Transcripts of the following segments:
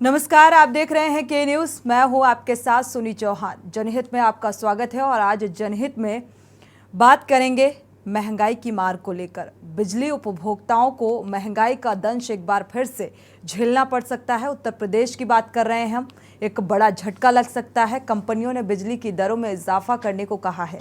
नमस्कार, आप देख रहे हैं के न्यूज। मैं हूं आपके साथ सुनी चौहान। जनहित में आपका स्वागत है और आज जनहित में बात करेंगे महंगाई की मार को लेकर। बिजली उपभोक्ताओं को महंगाई का दंश एक बार फिर से झेलना पड़ सकता है। उत्तर प्रदेश की बात कर रहे हैं हम। एक बड़ा झटका लग सकता है। कंपनियों ने बिजली की दरों में इजाफा करने को कहा है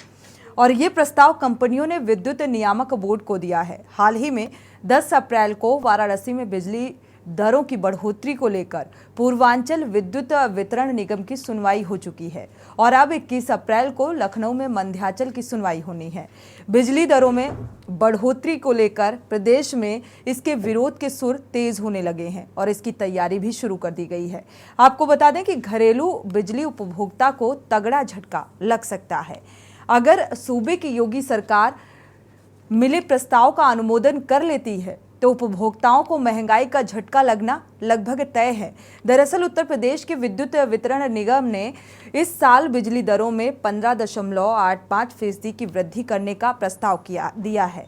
और ये प्रस्ताव कंपनियों ने विद्युत नियामक बोर्ड को दिया है। हाल ही में 10 अप्रैल को वाराणसी में बिजली दरों की बढ़ोतरी को लेकर पूर्वांचल विद्युत वितरण निगम की सुनवाई हो चुकी है और अब 21 अप्रैल को लखनऊ में मध्यांचल की सुनवाई होनी है। बिजली दरों में बढ़ोतरी को लेकर प्रदेश में इसके विरोध के सुर तेज होने लगे हैं और इसकी तैयारी भी शुरू कर दी गई है। आपको बता दें कि घरेलू बिजली उपभोक्ता को तगड़ा झटका लग सकता है अगर सूबे की योगी सरकार मिले प्रस्ताव का अनुमोदन कर लेती है तो उपभोक्ताओं को महंगाई का झटका लगना लगभग तय है। दरअसल उत्तर प्रदेश के विद्युत वितरण निगम ने इस साल बिजली दरों में 15.85% की वृद्धि करने का प्रस्ताव दिया है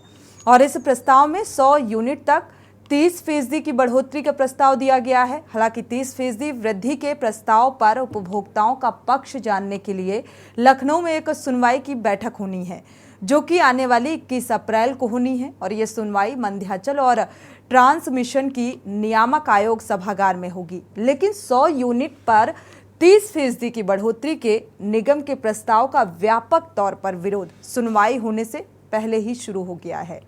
और इस प्रस्ताव में 100 यूनिट तक 30% की बढ़ोतरी का प्रस्ताव दिया गया है। हालांकि 30% वृद्धि के प्रस्ताव पर उपभोक्ताओं का पक्ष जानने के लिए लखनऊ में एक सुनवाई की बैठक होनी है जो कि आने वाली 21 अप्रैल को होनी है और ये सुनवाई मध्यांचल और ट्रांसमिशन की नियामक आयोग सभागार में होगी। लेकिन 100 यूनिट पर 30% की बढ़ोतरी के निगम के प्रस्ताव का व्यापक तौर पर विरोध सुनवाई होने से पहले ही शुरू हो गया है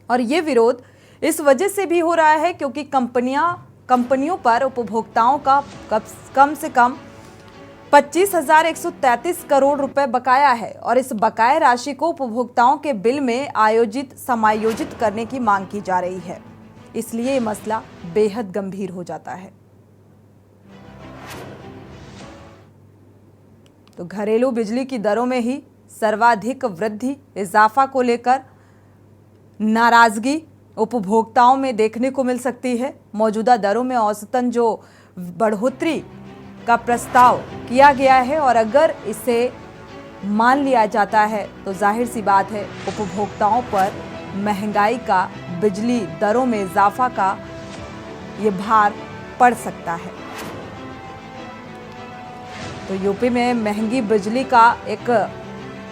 और ये विरोध इस वजह से भी हो रहा है क्योंकि कंपनियों पर उपभोक्ताओं का कम से कम 25,133 करोड़ रुपए बकाया है और इस बकाया राशि को उपभोक्ताओं के बिल में समायोजित करने की मांग की जा रही है। इसलिए ये मसला बेहद गंभीर हो जाता है। तो घरेलू बिजली की दरों में ही सर्वाधिक वृद्धि इजाफा को लेकर नाराजगी उपभोक्ताओं में देखने को मिल सकती है। मौजूदा दरों में औसतन जो बढ़ोतरी का प्रस्ताव किया गया है और अगर इसे मान लिया जाता है तो जाहिर सी बात है उपभोक्ताओं पर महंगाई का, बिजली दरों में इजाफा का ये भार पड़ सकता है। तो यूपी में महंगी बिजली का एक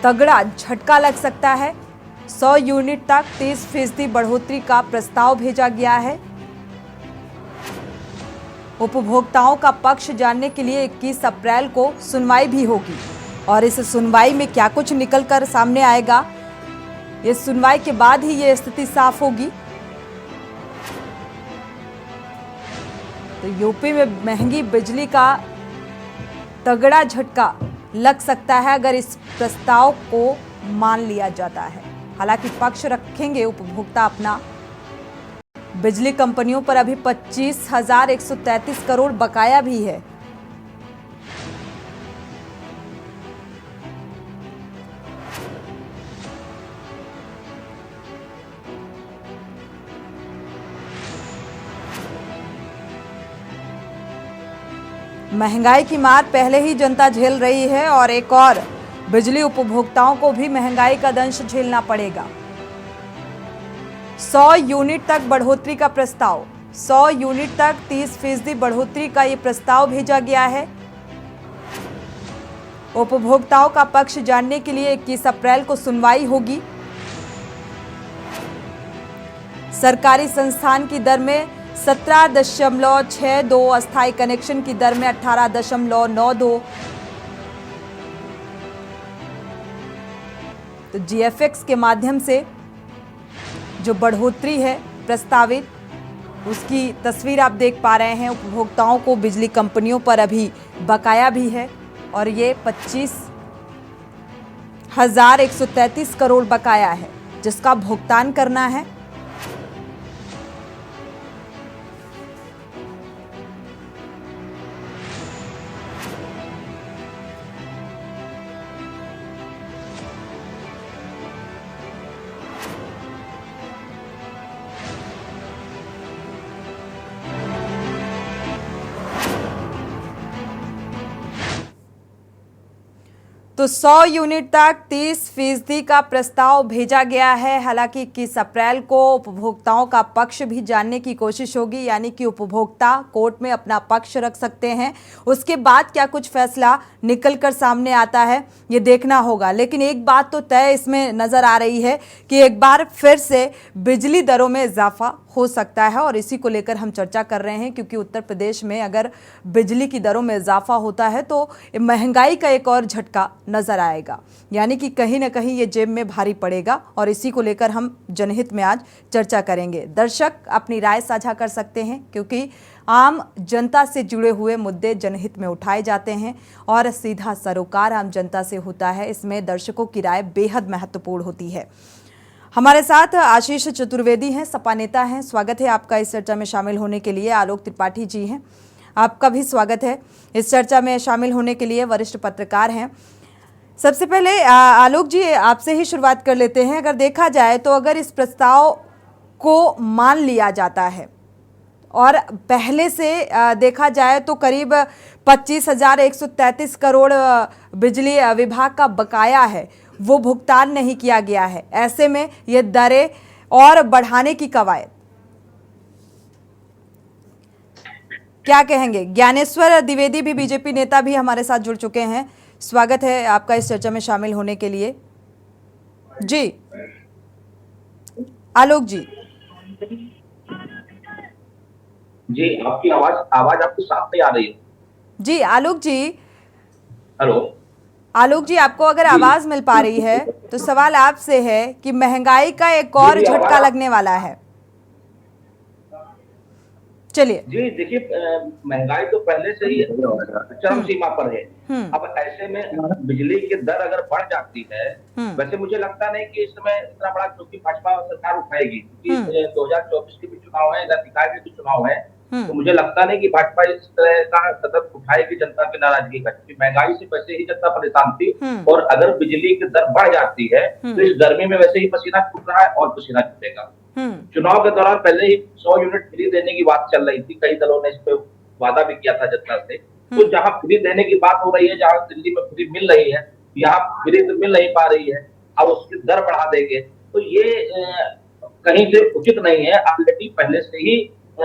तगड़ा झटका लग सकता है। 100 यूनिट तक 30% बढ़ोतरी का प्रस्ताव भेजा गया है। उपभोक्ताओं का पक्ष जानने के लिए 21 अप्रैल को सुनवाई भी होगी और इस सुनवाई में क्या कुछ निकलकर सामने आएगा, इस सुनवाई के बाद ही ये स्थिति साफ होगी। तो यूपी में महंगी बिजली का तगड़ा झटका लग सकता है अगर इस प्रस्ताव को मान लिया जाता है। हालांकि पक्ष रखेंगे उपभोक्ता अपना। बिजली कंपनियों पर अभी 25,133 करोड़ बकाया भी है। महंगाई की मार पहले ही जनता झेल रही है और एक और बिजली उपभोक्ताओं को भी महंगाई का दंश झेलना पड़ेगा। 100 यूनिट तक बढ़ोतरी का प्रस्ताव, 100 यूनिट तक 30% बढ़ोतरी का ये प्रस्ताव भेजा गया है। उपभोक्ताओं का पक्ष जानने के लिए 21 अप्रैल को सुनवाई होगी। सरकारी संस्थान की दर में 17.62, अस्थायी कनेक्शन की दर में 18.92। तो जीएफएक्स के माध्यम से जो बढ़ोतरी है प्रस्तावित, उसकी तस्वीर आप देख पा रहे हैं। उपभोक्ताओं को बिजली कंपनियों पर अभी बकाया भी है और ये 25,133 करोड़ बकाया है जिसका भुगतान करना है। तो तो 100 यूनिट तक 30% का प्रस्ताव भेजा गया है। हालांकि 21 अप्रैल को उपभोक्ताओं का पक्ष भी जानने की कोशिश होगी, यानी कि उपभोक्ता कोर्ट में अपना पक्ष रख सकते हैं। उसके बाद क्या कुछ फैसला निकल कर सामने आता है ये देखना होगा। लेकिन एक बात तो तय इसमें नजर आ रही है कि एक बार फिर से बिजली दरों में इजाफा हो सकता है, और इसी को लेकर हम चर्चा कर रहे हैं, क्योंकि उत्तर प्रदेश में अगर बिजली की दरों में इजाफा होता है तो महंगाई का एक और झटका नजर आएगा, यानी कि कहीं ना कहीं ये जेब में भारी पड़ेगा। और इसी को लेकर हम जनहित में आज चर्चा करेंगे। दर्शक अपनी राय साझा कर सकते हैं, क्योंकि आम जनता से जुड़े हुए मुद्दे जनहित में उठाए जाते हैं और सीधा सरोकार आम जनता से होता है। इसमें दर्शकों की राय बेहद महत्वपूर्ण होती है। हमारे साथ आशीष चतुर्वेदी हैं, सपा नेता हैं। स्वागत है आपका इस चर्चा में शामिल होने के लिए। आलोक त्रिपाठी जी हैं, आपका भी स्वागत है इस चर्चा में शामिल होने के लिए। वरिष्ठ पत्रकार हैं। सबसे पहले आलोक जी, आपसे ही शुरुआत कर लेते हैं। अगर देखा जाए तो अगर इस प्रस्ताव को मान लिया जाता है और पहले से देखा जाए तो करीब 25,133 करोड़ बिजली विभाग का बकाया है, वो भुगतान नहीं किया गया है। ऐसे में ये दरें और बढ़ाने की कवायद, क्या कहेंगे? ज्ञानेश्वर द्विवेदी भी बीजेपी नेता भी हमारे साथ जुड़ चुके हैं। स्वागत है आपका इस चर्चा में शामिल होने के लिए। जी आलोक जी। जी, आपकी आवाज आपको साफ नहीं आ रही है। जी आलोक जी। हेलो आलोक जी, आपको अगर आवाज मिल पा रही है तो सवाल आपसे है कि महंगाई का एक और झटका लगने वाला है। चलिए जी, देखिए महंगाई तो पहले से ही चरम सीमा पर है। अब ऐसे में बिजली की दर अगर बढ़ जाती है, वैसे मुझे लगता नहीं कि इस समय इतना बड़ा चूंकि भाजपा सरकार उठाएगी, क्योंकि 2024 के भी चुनाव है, निकाय के भी चुनाव है, तो मुझे लगता नहीं कि भाजपा इस तरह का कदम उठाएगी जनता की नाराजगी का, क्योंकि महंगाई से वैसे ही जनता परेशान थी। और अगर बिजली की दर बढ़ जाती है तो इस गर्मी में वैसे ही पसीना छूट रहा है और पसीना छूटेगा। चुनाव के दौरान पहले ही 100 यूनिट फ्री देने की बात चल रही थी, कई दलों ने इस पे वादा भी किया था जनता से। तो जहां फ्री देने की बात हो रही है, जहां दिल्ली में फ्री मिल रही है, यहाँ फ्री तो मिल नहीं पा रही है, अब उसकी दर बढ़ा देंगे तो ये कहीं से उचित नहीं है। ऑलरेडी पहले से ही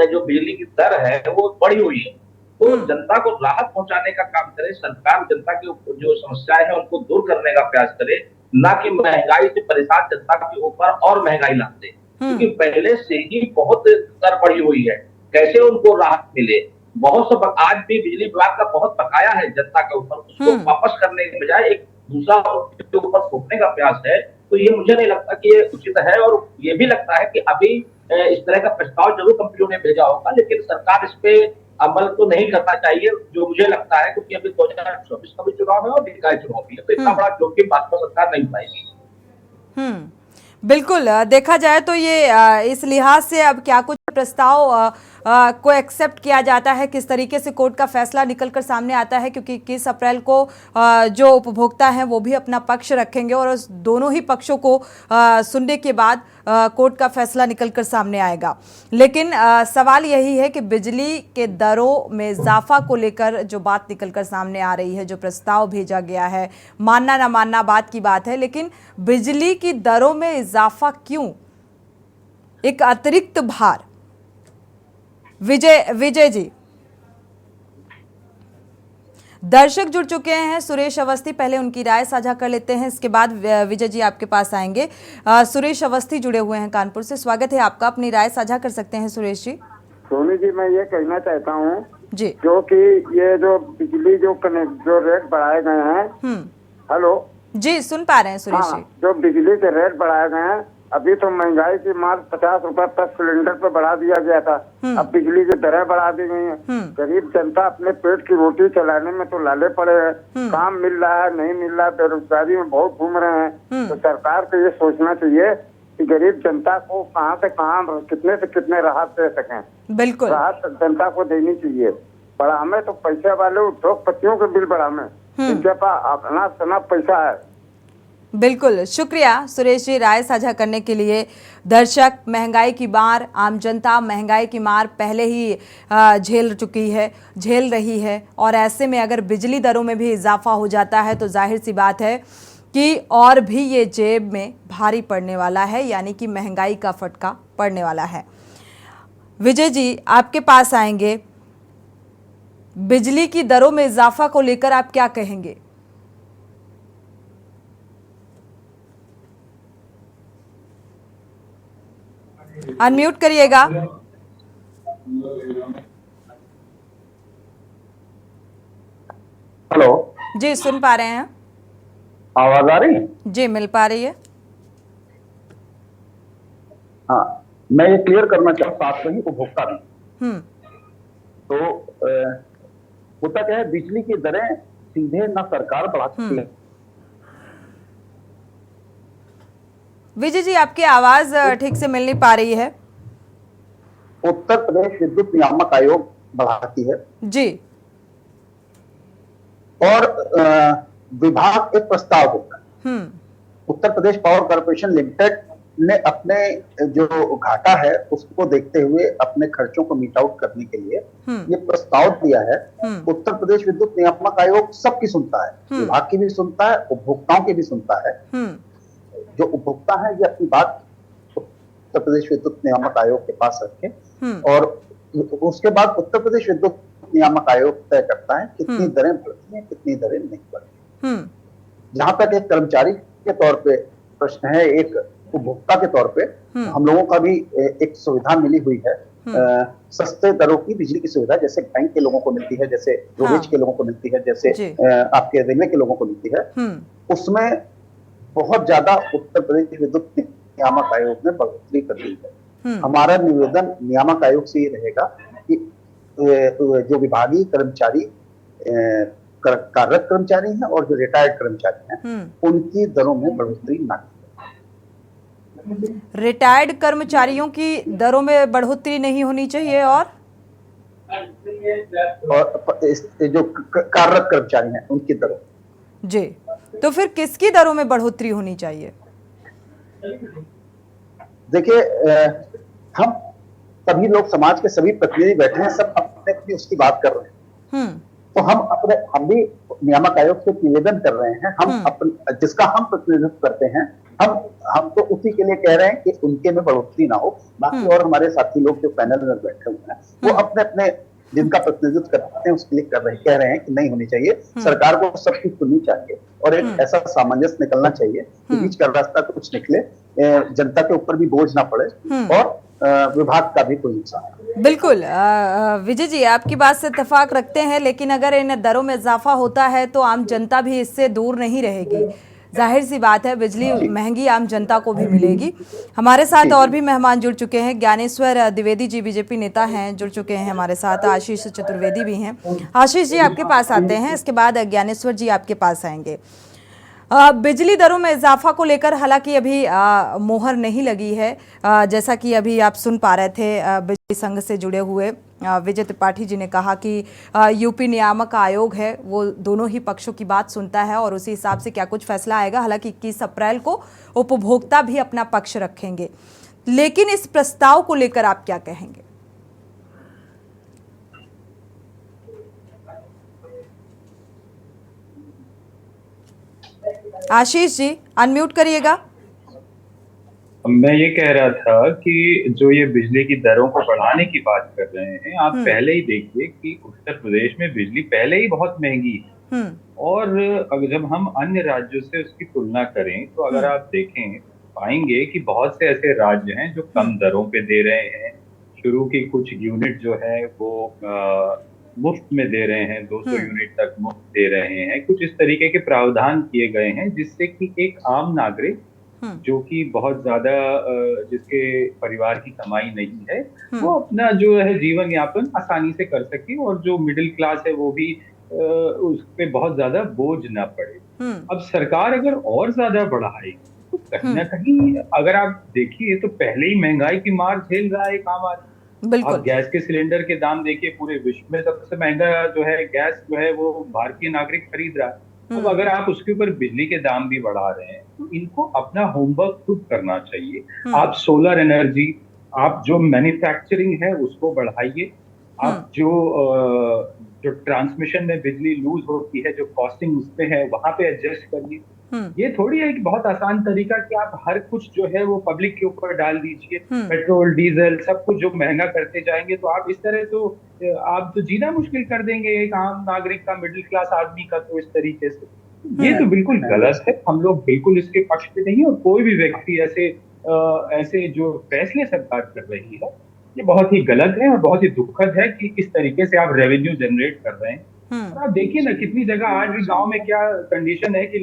जो बिजली की दर है वो बढ़ी हुई है, तो जनता को राहत पहुंचाने का काम करे सरकार। जनता की जो समस्याएं हैं उनको दूर करने का प्रयास करे, ना कि महंगाई से परेशान जनता के ऊपर और महंगाई ला दे, क्योंकि पहले से ही बहुत दर बढ़ी हुई है। कैसे उनको राहत मिले? बहुत सब आज भी बिजली विभाग का बहुत बकाया है जनता के ऊपर, उसको वापस करने के बजाय एक दूसरा के ऊपर थोपने का प्रयास है। तो ये मुझे नहीं लगता कि ये उचित है। और ये भी लगता है कि अभी इस तरह का प्रस्ताव जरूर कंपनियों ने भेजा होगा, लेकिन सरकार इस पे अमल तो नहीं करना चाहिए, जो मुझे लगता है, क्योंकि अभी 2024 का भी चुनाव है और निकाय चुनाव भी है, तो इतना बड़ा जोखिम भाजपा सरकार नहीं उठाएगी। बिल्कुल, देखा जाए तो ये इस लिहाज से अब क्या कुछ प्रस्ताव को एक्सेप्ट किया जाता है, किस तरीके से कोर्ट का फैसला निकलकर सामने आता है, क्योंकि 21 अप्रैल को जो उपभोक्ता हैं वो भी अपना पक्ष रखेंगे और उस दोनों ही पक्षों को सुनने के बाद कोर्ट का फैसला निकलकर सामने आएगा। लेकिन सवाल यही है कि बिजली के दरों में इजाफा को लेकर जो बात निकलकर सामने आ रही है, जो प्रस्ताव भेजा गया है, मानना ना मानना बात की बात है, लेकिन बिजली की दरों में इजाफा क्यों? एक अतिरिक्त भार। विजय जी, दर्शक जुड़ चुके हैं। सुरेश अवस्थी, पहले उनकी राय साझा कर लेते हैं, इसके बाद विजय जी आपके पास आएंगे। सुरेश अवस्थी जुड़े हुए हैं कानपुर से। स्वागत है आपका, अपनी राय साझा कर सकते हैं सुरेश जी। सोनी जी, मैं ये कहना चाहता हूँ जी, जो कि ये जो बिजली जो रेट बढ़ाए गए हैं। हेलो जी, सुन पा रहे हैं सुरेश जी। जो बिजली के रेट बढ़ाए गए हैं, अभी तो महंगाई की मार 50 रुपए तक सिलेंडर पे बढ़ा दिया गया था, अब बिजली की दरें बढ़ा दी गई हैं। गरीब जनता अपने पेट की रोटी चलाने में तो लाले पड़े हैं, काम मिल रहा है नहीं मिल रहा, बेरोजगारी में बहुत घूम रहे हैं। तो सरकार को ये सोचना चाहिए कि गरीब जनता को कहाँ से कहाँ कितने से कितने राहत दे सकें। बिल्कुल, राहत जनता को देनी चाहिए। बढ़ावे तो पैसे वाले उद्योगपतियों के बिल बढ़ावे, जिनके पास अपना पैसा है। बिल्कुल, शुक्रिया सुरेश जी राय साझा करने के लिए। दर्शक, महंगाई की मार, आम जनता महंगाई की मार पहले ही झेल रही है, और ऐसे में अगर बिजली दरों में भी इजाफा हो जाता है तो जाहिर सी बात है कि और भी ये जेब में भारी पड़ने वाला है, यानी कि महंगाई का फटका पड़ने वाला है। विजय जी, आपके पास आएंगे। बिजली की दरों में इजाफा को लेकर आप क्या कहेंगे? अनम्यूट करिएगा। हेलो जी, सुन पा रहे हैं? आवाज आ रही है? जी, मिल पा रही है। हाँ, मैं ये क्लियर करना चाहता हूँ, साथ में ही उपभोक्ता भी। तो होता क्या है, बिजली की दरें सीधे ना सरकार बढ़ाती है। विजय जी, आपकी आवाज ठीक से मिल नहीं पा रही है। उत्तर प्रदेश विद्युत नियामक आयोग बढ़ाती है जी। और विभाग एक प्रस्ताव देता है। Uttar Pradesh power corporation limited ने अपने जो घाटा है उसको देखते हुए अपने खर्चों को मीट आउट करने के लिए ये प्रस्ताव दिया है। उत्तर प्रदेश विद्युत नियामक आयोग सबकी सुनता है, विभाग की भी सुनता है, उपभोक्ताओं की भी सुनता है। जो उपभोक्ता है ये अपनी बात उत्तर प्रदेश विद्युत नियामक आयोग के पास रखे और उसके बाद उत्तर प्रदेश विद्युत नियामक आयोग तय करता है कितनी दरें बढ़ती हैं, कितनी दरें नहीं बढ़ती। जहां तक एक कर्मचारी के तौर पे प्रश्न है, एक उपभोक्ता के तौर पे हम लोगों का भी एक सुविधा मिली हुई है, सस्ते दरों की बिजली की सुविधा, जैसे बैंक के लोगों को मिलती है, जैसे रोडवेज के लोगों को मिलती है, जैसे आपके रेलवे के लोगों को मिलती है। उसमें बहुत ज्यादा उत्तर प्रदेश विद्युत नियामक आयोग ने बढ़ोतरी कर दी है। हमारा निवेदन नियामक आयोग से ये रहेगा कि जो विभागीय कर्मचारी कार्यरत कर्मचारी हैं और जो रिटायर्ड कर्मचारी हैं उनकी दरों में बढ़ोतरी ना की। रिटायर्ड कर्मचारियों की दरों में बढ़ोतरी नहीं होनी चाहिए, और जो कार्यरत कर्मचारी हैं उनकी दरों। जी, तो फिर किसकी दरों में बढ़ोतरी होनी चाहिए? देखिए, हम सभी लोग, समाज के सभी प्रतिनिधि बैठे हैं, सब अपने अपनी उसकी बात कर रहे हैं। तो हम भी नियामक आयोग से निवेदन कर रहे हैं, हम जिसका हम प्रतिनिधित्व करते हैं, हम तो उसी के लिए कह रहे हैं कि उनके में बढ़ोतरी ना हो। बाकी और हमारे साथी लोग जो पैनल में बैठे हुए हैं वो अपने अपने जिनका प्रतिनिधित्व करते हैं उसके लिए कह रहे हैं कि नहीं होनी चाहिए। सरकार को सबकी सुननी चाहिए और एक ऐसा सामंजस्य निकलना चाहिए कि बीच का रास्ता कुछ निकले, जनता के ऊपर भी बोझ ना पड़े और विभाग का भी कोई नुकसान। बिल्कुल विजय जी, आपकी बात से इत्तेफाक रखते हैं, लेकिन अगर इन दरों में इजाफा होता है तो आम जनता भी इससे दूर नहीं रहेगी। जाहिर सी बात है, बिजली महंगी आम जनता को भी मिलेगी। हमारे साथ और भी मेहमान जुड़ चुके हैं। ज्ञानेश्वर द्विवेदी जी बीजेपी नेता हैं, जुड़ चुके हैं हमारे साथ। आशीष चतुर्वेदी भी हैं। आशीष जी आपके पास आते हैं, इसके बाद ज्ञानेश्वर जी आपके पास आएंगे। बिजली दरों में इजाफा को लेकर हालांकि अभी मोहर नहीं लगी है, जैसा कि अभी आप सुन पा रहे थे। बिजली संघ से जुड़े हुए विजय त्रिपाठी जी ने कहा कि यूपी नियामक आयोग है वो दोनों ही पक्षों की बात सुनता है और उसी हिसाब से क्या कुछ फैसला आएगा। हालांकि 21 अप्रैल को उपभोक्ता भी अपना पक्ष रखेंगे, लेकिन इस प्रस्ताव को लेकर आप क्या कहेंगे? आशीष जी, अनम्यूट करिएगा। मैं ये कह रहा था कि जो ये बिजली की दरों को बढ़ाने की बात कर रहे हैं, आप पहले ही देखिए कि उत्तर प्रदेश में बिजली पहले ही बहुत महंगी है और अगर जब हम अन्य राज्यों से उसकी तुलना करें तो अगर आप देखें पाएंगे कि बहुत से ऐसे राज्य हैं जो कम दरों पे दे रहे हैं। शुरू की कुछ यूनिट जो है वो मुफ्त में दे रहे हैं, 200 यूनिट तक मुफ्त दे रहे हैं। कुछ इस तरीके के प्रावधान किए गए हैं जिससे कि एक आम नागरिक जो कि बहुत ज्यादा जिसके परिवार की कमाई नहीं है वो अपना जो है जीवन यापन आसानी से कर सके और जो मिडिल क्लास है वो भी उस पे बहुत ज्यादा बोझ ना पड़े। अब सरकार अगर और ज्यादा बढ़ाए तो कहीं ना कहीं अगर आप देखिए तो पहले ही महंगाई की मार झेल रहा है एक आम आदमी। आप गैस के सिलेंडर के दाम देखिए, पूरे विश्व में सबसे महंगा जो है गैस जो है वो भारतीय नागरिक खरीद रहा है। अब अगर आप उसके ऊपर बिजली के दाम भी बढ़ा रहे हैं तो इनको अपना होमवर्क खुद करना चाहिए। आप सोलर एनर्जी, आप जो मैन्युफैक्चरिंग है उसको बढ़ाइए, आप जो ट्रांसमिशन में बिजली लूज होती है, जो कॉस्टिंग उसमें है वहां पे एडजस्ट करिए। ये थोड़ी है कि बहुत आसान तरीका कि आप हर कुछ जो है वो पब्लिक के ऊपर डाल दीजिए, पेट्रोल डीजल सब कुछ जो महंगा करते जाएंगे तो आप इस तरह तो आप तो जीना मुश्किल कर देंगे एक आम नागरिक का, मिडिल क्लास आदमी का। तो इस तरीके से ये तो बिल्कुल गलत है। हम लोग बिल्कुल इसके पक्ष पे नहीं, और कोई भी व्यक्ति ऐसे जो फैसले सरकार कर रही है ये बहुत ही गलत है और बहुत ही दुखद है कि किस तरीके से आप रेवेन्यू जनरेट कर रहे हैं। और आप देखिए ना कितनी जगह आज भी गांव में क्या कंडीशन है कि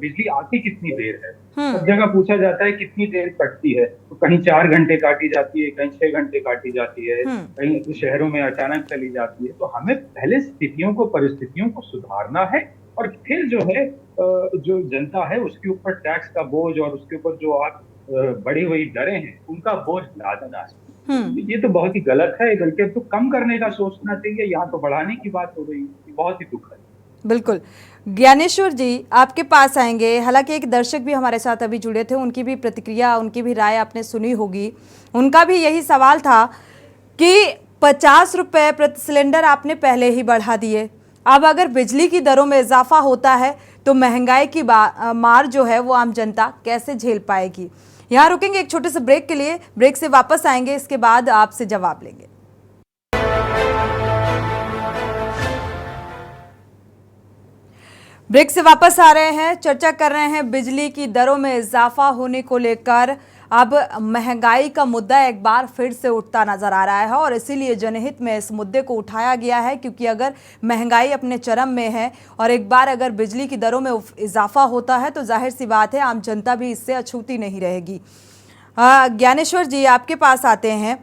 बिजली आती कितनी देर है। सब जगह पूछा जाता है कितनी देर कटती है, तो कहीं 4 घंटे काटी जाती है, कहीं 6 घंटे काटी जाती है, कहीं शहरों में अचानक चली जाती है। तो हमें पहले स्थितियों को, परिस्थितियों को सुधारना है और फिर जो है जो जनता है उसके ऊपर टैक्स का बोझ और उसके ऊपर जो आप बढ़ी हुई दरें हैं उनका बोझ लादना है। ये तो बहुत ही गलत है, बल्कि तो कम करने का सोचना चाहिए, यहाँ तो बढ़ाने की बात हो रही है। बहुत ही दुख है। बिल्कुल। ज्ञानेश्वर जी आपके पास आएंगे। हालांकि एक दर्शक भी हमारे साथ अभी जुड़े थे, उनकी भी प्रतिक्रिया, उनकी भी राय आपने सुनी होगी। उनका भी यही सवाल था कि 50 रुपये प्रति सिलेंडर आपने पहले ही बढ़ा दिए, अब अगर बिजली की दरों में इजाफा होता है तो महंगाई की मार जो है वो आम जनता कैसे झेल पाएगी। यहाँ रुकेंगे एक छोटे से ब्रेक के लिए, ब्रेक से वापस आएंगे, इसके बाद आपसे जवाब लेंगे। ब्रेक से वापस आ रहे हैं, चर्चा कर रहे हैं बिजली की दरों में इजाफा होने को लेकर। अब महंगाई का मुद्दा एक बार फिर से उठता नजर आ रहा है और इसीलिए जनहित में इस मुद्दे को उठाया गया है, क्योंकि अगर महंगाई अपने चरम में है और एक बार अगर बिजली की दरों में इजाफा होता है तो जाहिर सी बात है आम जनता भी इससे अछूती नहीं रहेगी। ज्ञानेश्वर जी आपके पास आते हैं।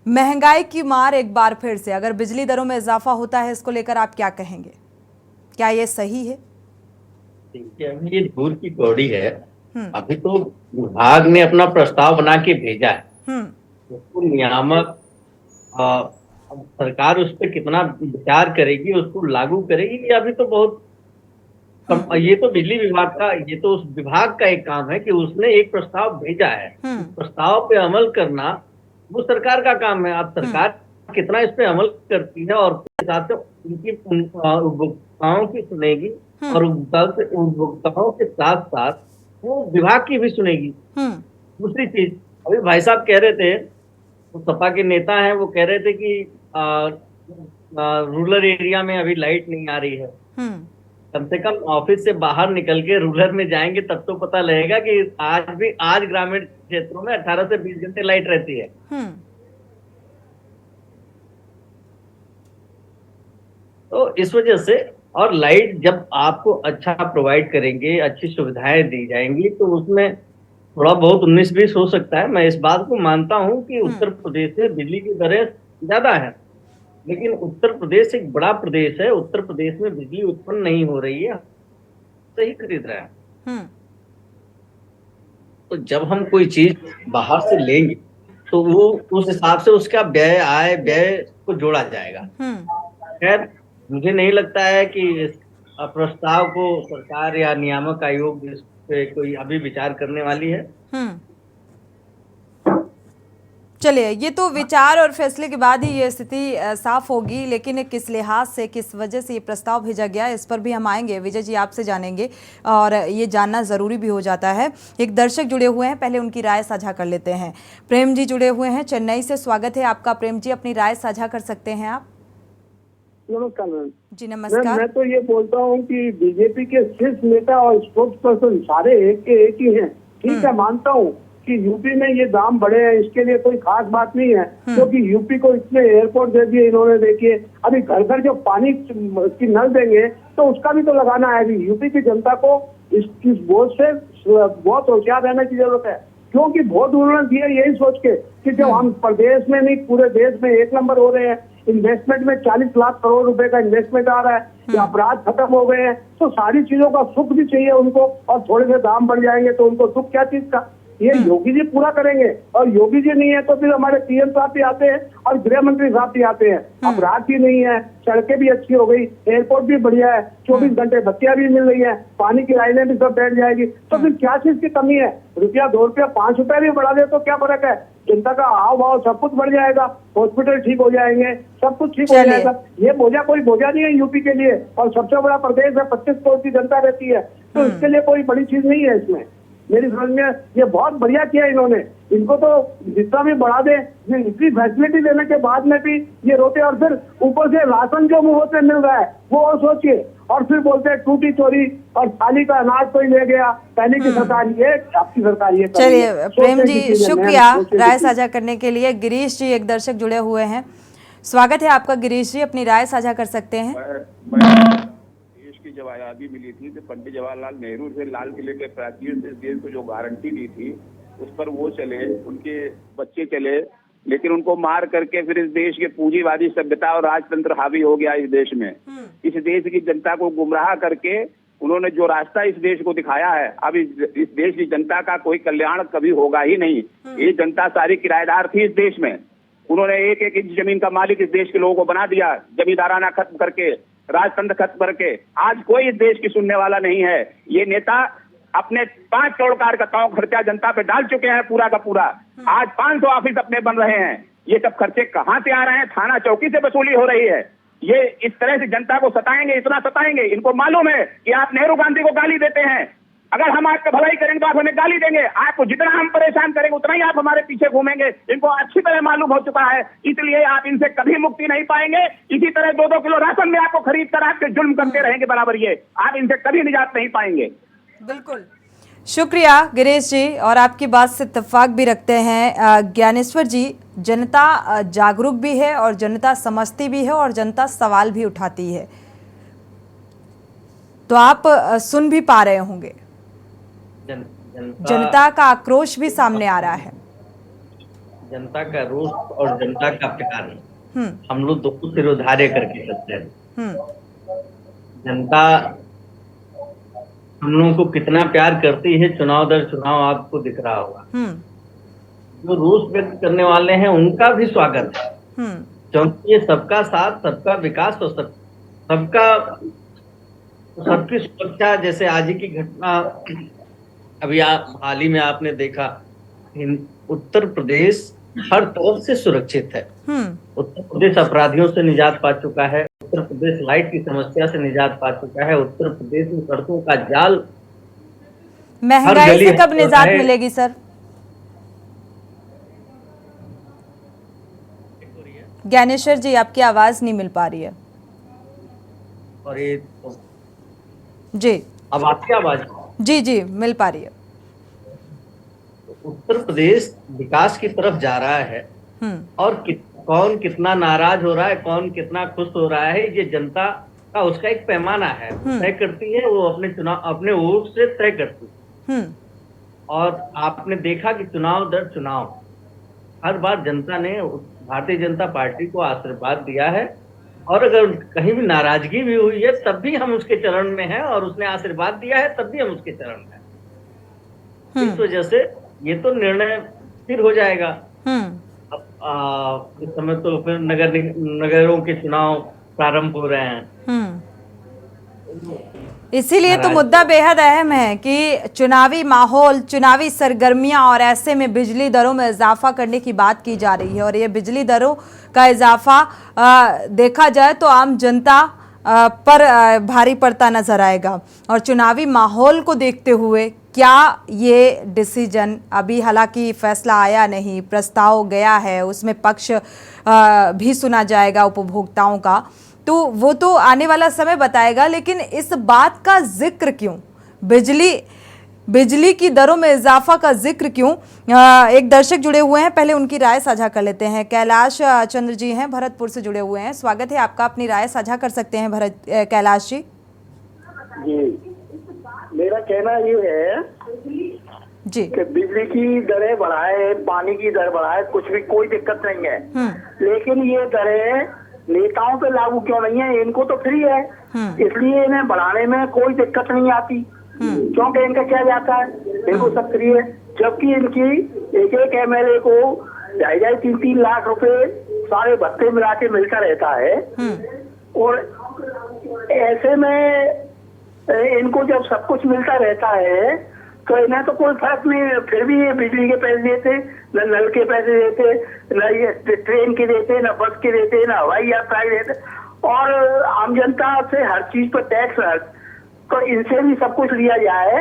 महंगाई की मार एक बार फिर से अगर बिजली दरों में इजाफा होता है, इसको लेकर आप क्या कहेंगे? क्या ये सही है? ये दूर की कौड़ी है। अभी तो विभाग ने अपना प्रस्ताव बना के भेजा है, उसको नियामक सरकार उस पर कितना विचार करेगी, उसको लागू करेगी, ये अभी तो बहुत ये तो बिजली विभाग का, ये तो उस विभाग का एक काम है कि उसने एक प्रस्ताव भेजा है, प्रस्ताव पे अमल करना वो सरकार का काम है। अब सरकार कितना इस पे अमल करती है और साथ उनकी उपभोक्ताओं की सुनेगी और उपभोक्ताओं के साथ साथ वो विभाग की भी सुनेगी। दूसरी चीज, अभी भाई साहब कह रहे थे, वो सपा के नेता हैं, वो कह रहे थे कि रूरल एरिया में अभी लाइट नहीं आ रही है। कम से कम ऑफिस से बाहर निकल के रूरल में जाएंगे तब तो पता लगेगा कि आज ग्रामीण क्षेत्रों में 18 से 20 घंटे लाइट रहती है। तो इस वजह से, और लाइट जब आपको अच्छा प्रोवाइड करेंगे, अच्छी सुविधाएं दी जाएंगी तो उसमें थोड़ा बहुत 19-20 हो सकता है। मैं इस बात को मानता हूं कि उत्तर प्रदेश में बिजली की दरें ज्यादा है, लेकिन उत्तर प्रदेश एक बड़ा प्रदेश है, उत्तर प्रदेश में बिजली उत्पन्न नहीं हो रही है, सही खरीद रहा है। तो जब हम कोई चीज बाहर से लेंगे तो वो उस हिसाब से उसका व्यय को जोड़ा जाएगा। खैर, मुझे नहीं लगता है कि इस प्रस्ताव को सरकार या नियामक आयोग इस पे कोई अभी विचार करने वाली है। चलिए, ये तो विचार और फैसले के बाद ही ये स्थिति साफ होगी, लेकिन किस लिहाज से, किस वजह से ये प्रस्ताव भेजा गया, इस पर भी हम आएंगे। विजय जी आपसे जानेंगे और ये जानना ज़रूरी भी हो जाता है। एक दर्शक जुड़े हुए हैं, पहले उनकी राय साझा कर लेते हैं। प्रेम जी जुड़े हुए हैं चेन्नई से, स्वागत है आपका। प्रेम जी, अपनी राय साझा कर सकते हैं आप। नमस्कार मैम। जी नमस्कार। मैं तो ये बोलता हूँ कि बीजेपी के शीर्ष नेता और स्पोक्स पर्सन सारे एक के एक ही हैं। ठीक है, मानता हूँ कि यूपी में ये दाम बढ़े हैं, इसके लिए कोई खास बात नहीं है, क्योंकि यूपी को इतने एयरपोर्ट दे दिए इन्होंने। देखिए, अभी घर घर जो पानी की नल देंगे तो उसका भी तो लगाना है। अभी यूपी की जनता को इस बोझ से बहुत होशियार रहने की जरूरत है, क्योंकि वोट उन्होंने दिए यही सोच के कि जब हम प्रदेश में नहीं पूरे देश में 1 नंबर हो रहे हैं, इन्वेस्टमेंट में 40 लाख करोड़ रुपए का इन्वेस्टमेंट आ रहा है, अपराध खत्म हो गए हैं, तो सारी चीजों का सुख भी चाहिए उनको, और थोड़े से दाम बढ़ जाएंगे तो उनको सुख क्या चीज का। ये योगी जी पूरा करेंगे, और योगी जी नहीं है तो फिर हमारे पीएम साहब भी आते हैं और गृह मंत्री साहब भी आते हैं। अब रात ही नहीं है, सड़कें भी अच्छी हो गई, एयरपोर्ट भी बढ़िया है, 24 घंटे बत्तियां भी मिल रही है, पानी की लाइनें भी सब बैठ जाएगी, तो फिर क्या चीज की कमी है? रुपया 2 रुपया 5 रुपया भी बढ़ा दे तो क्या फर्क है? जनता का हाव भाव सब कुछ बढ़ जाएगा, हॉस्पिटल ठीक हो जाएंगे, सब कुछ ठीक हो जाएगा। ये बोझा कोई बोझा नहीं है यूपी के लिए, और सबसे बड़ा प्रदेश है, 25 करोड़ की जनता रहती है, तो इसके लिए कोई बड़ी चीज नहीं है इसमें। मेरी समझ में ये बहुत बढ़िया किया इन्होंने। इनको तो जितना भी बढ़ा दे, इतनी फैसिलिटी देने के बाद में भी ये रोते, और फिर ऊपर से राशन जो मुफ्त में मिल रहा है वो और सोचिए, और फिर बोलते हैं टूटी चोरी और थाली का अनाज कोई ले गया, पहले की सरकार ये, आपकी सरकार ये। चलिए प्रेम जी, शुक्रिया राय साझा करने के लिए। गिरीश जी एक दर्शक जुड़े हुए हैं, स्वागत है आपका गिरीश जी, अपनी राय साझा कर सकते हैं। देश की जब आजादी मिली थी तो पंडित जवाहरलाल नेहरू से लाल किले के प्राचीर से देश को जो गारंटी दी थी उस पर वो चले, उनके बच्चे चले, लेकिन उनको मार करके फिर इस देश के पूंजीवादी सभ्यता और राजतंत्र हावी हो गया इस देश में। इस देश की जनता को गुमराह करके उन्होंने जो रास्ता इस देश को दिखाया है, अब इस देश की जनता का कोई कल्याण कभी होगा ही नहीं। ये जनता सारी किराएदार थी इस देश में, उन्होंने एक एक इंच जमीन का मालिक इस देश के लोगों को बना दिया, जमींदाराना खत्म करके, राजतंत्र खत्म करके। आज कोई इस देश की सुनने वाला नहीं है। ये नेता अपने 5 करोड़ का खर्चा जनता पे डाल चुके हैं पूरा का पूरा। आज 500 ऑफिस अपने बन रहे हैं। ये सब खर्चे कहाँ से आ रहे हैं? थाना चौकी से वसूली हो रही है। ये इस तरह से जनता को सताएंगे, इतना सताएंगे। इनको मालूम है कि आप नेहरू गांधी को गाली देते हैं, अगर हम आपका भलाई करेंगे तो आप हमें गाली देंगे। आपको जितना हम परेशान करेंगे उतना ही आप हमारे पीछे घूमेंगे। इनको अच्छी तरह मालूम हो चुका है, इसलिए आप इनसे कभी मुक्ति नहीं पाएंगे। इसी तरह 2-2 किलो राशन में आपको खरीद कर आपके जुल्म करते रहेंगे बराबर, ये आप इनसे कभी निजात नहीं पाएंगे। बिल्कुल, शुक्रिया गिरीश जी, और आपकी बात से इत्तेफाक भी रखते हैं ज्ञानेश्वर जी। जनता जागरूक भी है और जनता समझती भी है और जनता सवाल भी उठाती है, तो आप सुन भी पा रहे होंगे। जनता का आक्रोश भी सामने आ रहा है, जनता का रोष और जनता का प्यार हम लोग दोनों सिरोधार्य करके चलते हैं। जनता हम लोगों को कितना प्यार करती है, चुनाव दर चुनाव आपको दिख रहा होगा। जो रोष व्यक्त करने वाले हैं उनका भी स्वागत है, क्योंकि ये सबका साथ, सबका विकास और सबकी सुरक्षा। जैसे आज की घटना अभी हाल ही में आपने देखा, उत्तर प्रदेश हर तरफ से सुरक्षित है। उत्तर प्रदेश अपराधियों से निजात पा चुका है, उत्तर प्रदेश लाइट की समस्या से निजात पा चुका है, उत्तर प्रदेश में सड़कों का जाल। महंगाई से कब निजात मिलेगी सर? ज्ञानेश्वर जी, आपकी आवाज नहीं मिल पा रही है। और ये जी अब आपकी आवाज? जी जी मिल पा रही है। उत्तर प्रदेश विकास की तरफ जा रहा है, और कौन कितना नाराज हो रहा है, कौन कितना खुश हो रहा है, ये जनता का उसका एक पैमाना है, तय करती है। वो अपने चुनाव अपने वोट से तय करती है। और आपने देखा कि चुनाव दर चुनाव हर बार जनता ने भारतीय जनता पार्टी को आशीर्वाद दिया है, और अगर कहीं भी नाराजगी भी हुई है तब भी हम उसके चरण में हैं, और उसने आशीर्वाद दिया है तब भी हम उसके चरण में हैं। इस वजह से ये तो निर्णय फिर हो जाएगा। अब इस समय तो फिर नगरों के चुनाव प्रारंभ हो रहे हैं। इसीलिए तो मुद्दा बेहद अहम है कि चुनावी माहौल, चुनावी सरगर्मियां, और ऐसे में बिजली दरों में इजाफा करने की बात की जा रही है। और ये बिजली दरों का इजाफा देखा जाए तो आम जनता पर भारी पड़ता नजर आएगा। और चुनावी माहौल को देखते हुए क्या ये डिसीजन, अभी हालांकि फैसला आया नहीं, प्रस्ताव गया है, उसमें पक्ष भी सुना जाएगा उपभोक्ताओं का, तो वो तो आने वाला समय बताएगा। लेकिन इस बात का जिक्र क्यों, बिजली की दरों में इजाफा का जिक्र क्यों? एक दर्शक जुड़े हुए हैं, पहले उनकी राय साझा कर लेते हैं। कैलाश चंद्र जी हैं, भरतपुर से जुड़े हुए हैं, स्वागत है आपका, अपनी राय साझा कर सकते हैं कैलाश जी। जी, मेरा कहना ये है जी कि बिजली की दरें बढ़ाए, पानी की दर बढ़ाए, कुछ भी कोई दिक्कत नहीं है, लेकिन ये दरें नेताओं पे लागू क्यों नहीं है? इनको तो फ्री है, इसलिए इन्हें बढ़ाने में कोई दिक्कत नहीं आती, क्योंकि इनका क्या जाता है, इनको सब फ्री है। जबकि इनकी एक एक MLA को 2.5-3 लाख रुपए सारे भत्ते मिला के मिलता रहता है। और ऐसे में इनको जब सब कुछ मिलता रहता है तो इन्हें तो कोई फर्क नहीं, फिर भी ये बिजली के पैसे देते, न नल के पैसे देते, न ये ट्रेन के देते, न बस के देते, न हवाई यात्रा के देते, और आम जनता से हर चीज पर टैक्स। तो इनसे भी सब कुछ लिया जाए,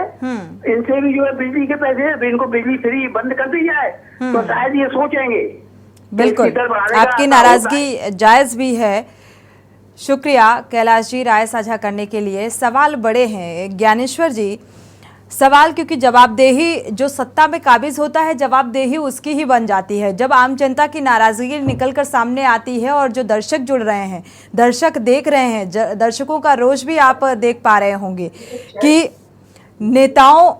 इनसे भी जो है बिजली के पैसे, इनको बिजली फ्री बंद कर दी जाए तो शायद ये सोचेंगे। बिल्कुल, आपकी नाराजगी जायज भी है। शुक्रिया कैलाश जी राय साझा करने के लिए। सवाल बड़े हैं ज्ञानेश्वर जी, सवाल क्योंकि जवाबदेही जो सत्ता में काबिज होता है, जवाबदेही उसकी ही बन जाती है। जब आम जनता की नाराजगी निकलकर सामने आती है और जो दर्शक जुड़ रहे हैं, दर्शक देख रहे हैं, दर्शकों का रोष भी आप देख पा रहे होंगे कि नेताओं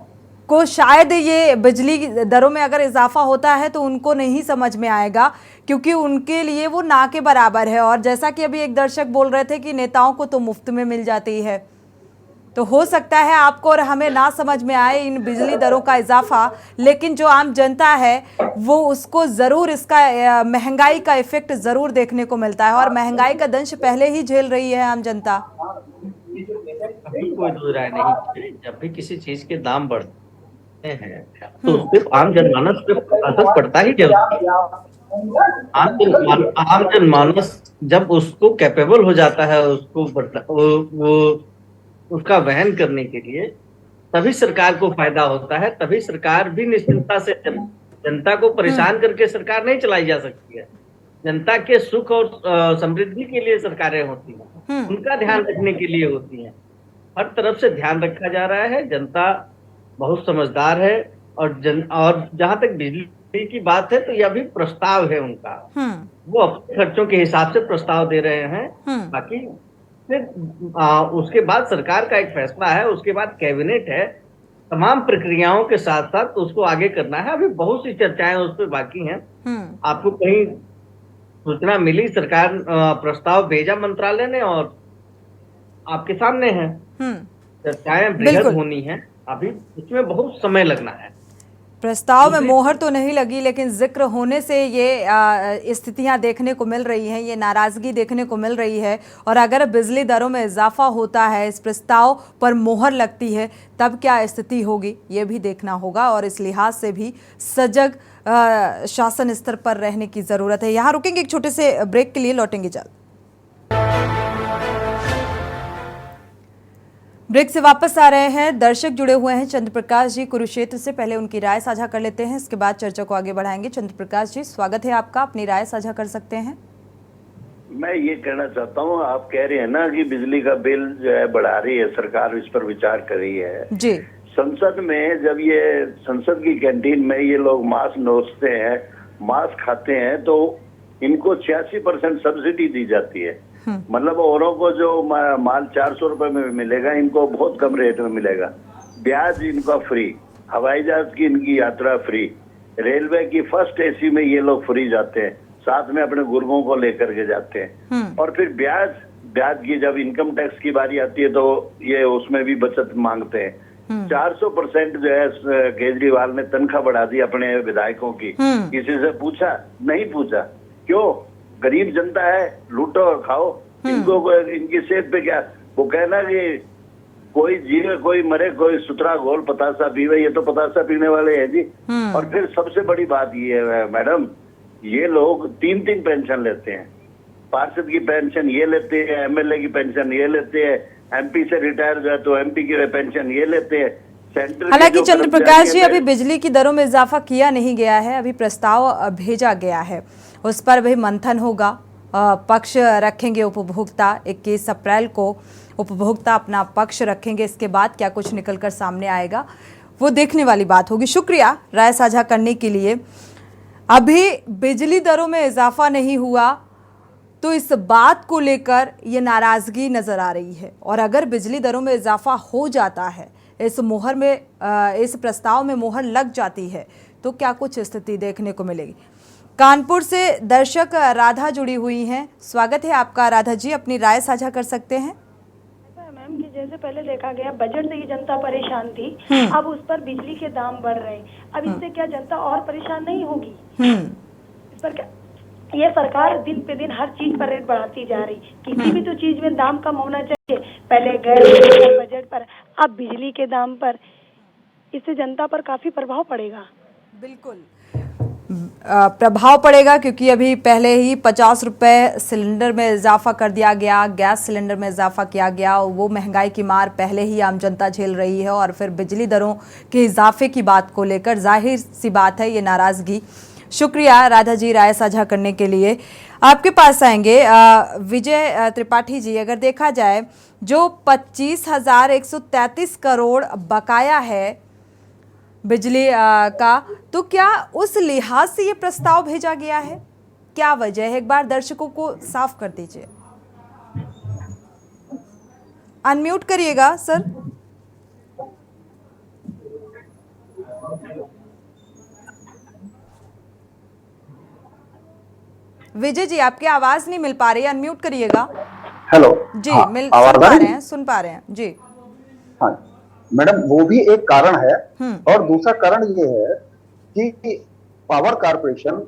को शायद ये बिजली दरों में अगर इजाफा होता है तो उनको नहीं समझ में आएगा, क्योंकि उनके लिए वो ना के बराबर है। और जैसा कि अभी एक दर्शक बोल रहे थे कि नेताओं को तो मुफ्त में मिल जाती है, तो हो सकता है आपको और हमें ना समझ में आए इन बिजली दरों का इजाफा, लेकिन जो आम जनता है वो उसको ज़रूर इसका महंगाई का इफेक्ट ज़रूर देखने को मिलता है, और महंगाई का दंश पहले ही झेल रही है आम जनता। अभी कोई दो राय नहीं, जब भी किसी चीज के दाम बढ़ते हैं तो सिर्फ आम जनमानस पे असर पड़ता ही जरूर। आम जनमानस जब उसको कैपेबल हो जाता है उसको वो उसका वहन करने के लिए, तभी सरकार को फायदा होता है, तभी सरकार भी निश्चिंतता से जनता को परेशान करके सरकार नहीं चलाई जा सकती है। जनता के सुख और समृद्धि के लिए सरकारें होती हैं, उनका ध्यान रखने के लिए होती हैं। हर तरफ से ध्यान रखा जा रहा है, जनता बहुत समझदार है। और जहां तक बिजली की बात है तो यह भी प्रस्ताव है उनका, वो अपने खर्चों के हिसाब से प्रस्ताव दे रहे हैं। बाकी फिर उसके बाद सरकार का एक फैसला है, उसके बाद कैबिनेट है, तमाम प्रक्रियाओं के साथ साथ उसको आगे करना है। अभी बहुत सी चर्चाएं उस पर बाकी हैं। आपको कहीं सूचना मिली, सरकार प्रस्ताव भेजा मंत्रालय ने और आपके सामने है। चर्चाएं बेहद होनी है, अभी उसमें बहुत समय लगना है। प्रस्ताव में मोहर तो नहीं लगी, लेकिन जिक्र होने से ये स्थितियां देखने को मिल रही हैं, ये नाराजगी देखने को मिल रही है। और अगर बिजली दरों में इजाफा होता है, इस प्रस्ताव पर मोहर लगती है, तब क्या स्थिति होगी ये भी देखना होगा। और इस लिहाज से भी सजग शासन स्तर पर रहने की जरूरत है। यहाँ रुकेंगे एक छोटे से ब्रेक के लिए, लौटेंगे जल्द। ब्रेक से वापस आ रहे हैं, दर्शक जुड़े हुए हैं चंद्र प्रकाश जी कुरुक्षेत्र से। पहले उनकी राय साझा कर लेते हैं, इसके बाद चर्चा को आगे बढ़ाएंगे। चंद्र प्रकाश जी स्वागत है आपका, अपनी राय साझा कर सकते हैं। मैं ये कहना चाहता हूँ, आप कह रहे हैं ना कि बिजली का बिल जो है बढ़ा रही है सरकार, इस पर विचार कर रही है जी। संसद में जब ये संसद की कैंटीन में ये लोग मांस नोचते हैं, मांस खाते हैं, तो इनको 86% सब्सिडी दी जाती है। मतलब औरों को जो माल 400 रुपए में मिलेगा, इनको बहुत कम रेट में मिलेगा। ब्याज इनका फ्री, हवाई जहाज की इनकी यात्रा फ्री, रेलवे की फर्स्ट AC में ये लोग फ्री जाते हैं, साथ में अपने गुर्गों को लेकर के जाते हैं। और फिर ब्याज की जब इनकम टैक्स की बारी आती है तो ये उसमें भी बचत मांगते हैं। 400% जो है केजरीवाल ने तनख्वाह बढ़ा दी अपने विधायकों की। किसी से पूछा? नहीं पूछा। क्यों? गरीब जनता है, लूटो और खाओ। इनको इनकी सेहत पे क्या? वो कहना कि कोई जीवे कोई मरे, कोई सुतरा घोल पतासा पीवे, ये तो पतासा पीने वाले हैं जी। और फिर सबसे बड़ी बात ये है मैडम, ये लोग 3-3 पेंशन लेते हैं। पार्षद की पेंशन ये लेते हैं, MLA की पेंशन ये लेते हैं, MP से रिटायर जो है तो MP की पेंशन ये लेते हैं। हालांकि चंद्र प्रकाश जी, अभी बिजली की दरों में इजाफा किया नहीं गया है, अभी प्रस्ताव भेजा गया है, उस पर भी मंथन होगा। पक्ष रखेंगे उपभोक्ता, 21 अप्रैल को उपभोक्ता अपना पक्ष रखेंगे। इसके बाद क्या कुछ निकलकर सामने आएगा वो देखने वाली बात होगी। शुक्रिया राय साझा करने के लिए। अभी बिजली दरों में इजाफा नहीं हुआ तो इस बात को लेकर ये नाराजगी नजर आ रही है, और अगर बिजली दरों में इजाफा हो जाता है, इस प्रस्ताव में मोहर लग जाती है, तो क्या कुछ स्थिति देखने को मिलेगी। कानपुर से दर्शक राधा जुड़ी हुई हैं, स्वागत है आपका राधा जी, अपनी राय साझा कर सकते हैं। मैम जैसे पहले देखा गया बजट से ही जनता परेशान थी, अब उस पर बिजली के दाम बढ़ रहे हैं। अब इससे क्या जनता और परेशान नहीं होगी? इस पर क्या ये सरकार दिन पे दिन हर चीज पर रेट बढ़ाती जा रही, किसी भी तो चीज में दाम कम होना चाहिए। पहले गैस बजट पर, अब बिजली के दाम पर, इससे जनता पर काफी प्रभाव पड़ेगा। बिल्कुल प्रभाव पड़ेगा, क्योंकि अभी पहले ही 50 रुपये सिलेंडर में इजाफा कर दिया गया, गैस सिलेंडर में इजाफा किया गया। वो महंगाई की मार पहले ही आम जनता झेल रही है, और फिर बिजली दरों के इजाफे की बात को लेकर जाहिर सी बात है ये नाराज़गी। शुक्रिया राधा जी राय साझा करने के लिए। आपके पास आएंगे विजय त्रिपाठी जी। अगर देखा जाए जो 25,133 करोड़ बकाया है बिजली का, तो क्या उस लिहाज से ये प्रस्ताव भेजा गया है? क्या वजह है? एक बार दर्शकों को साफ कर दीजिए। अनम्यूट करिएगा सर। विजय जी, आपकी आवाज नहीं मिल पा रही है, अनम्यूट करिएगा। हेलो जी, सुन पा रहे हैं जी। हाँ मैडम, वो भी एक कारण है, और दूसरा कारण ये है कि पावर कारपोरेशन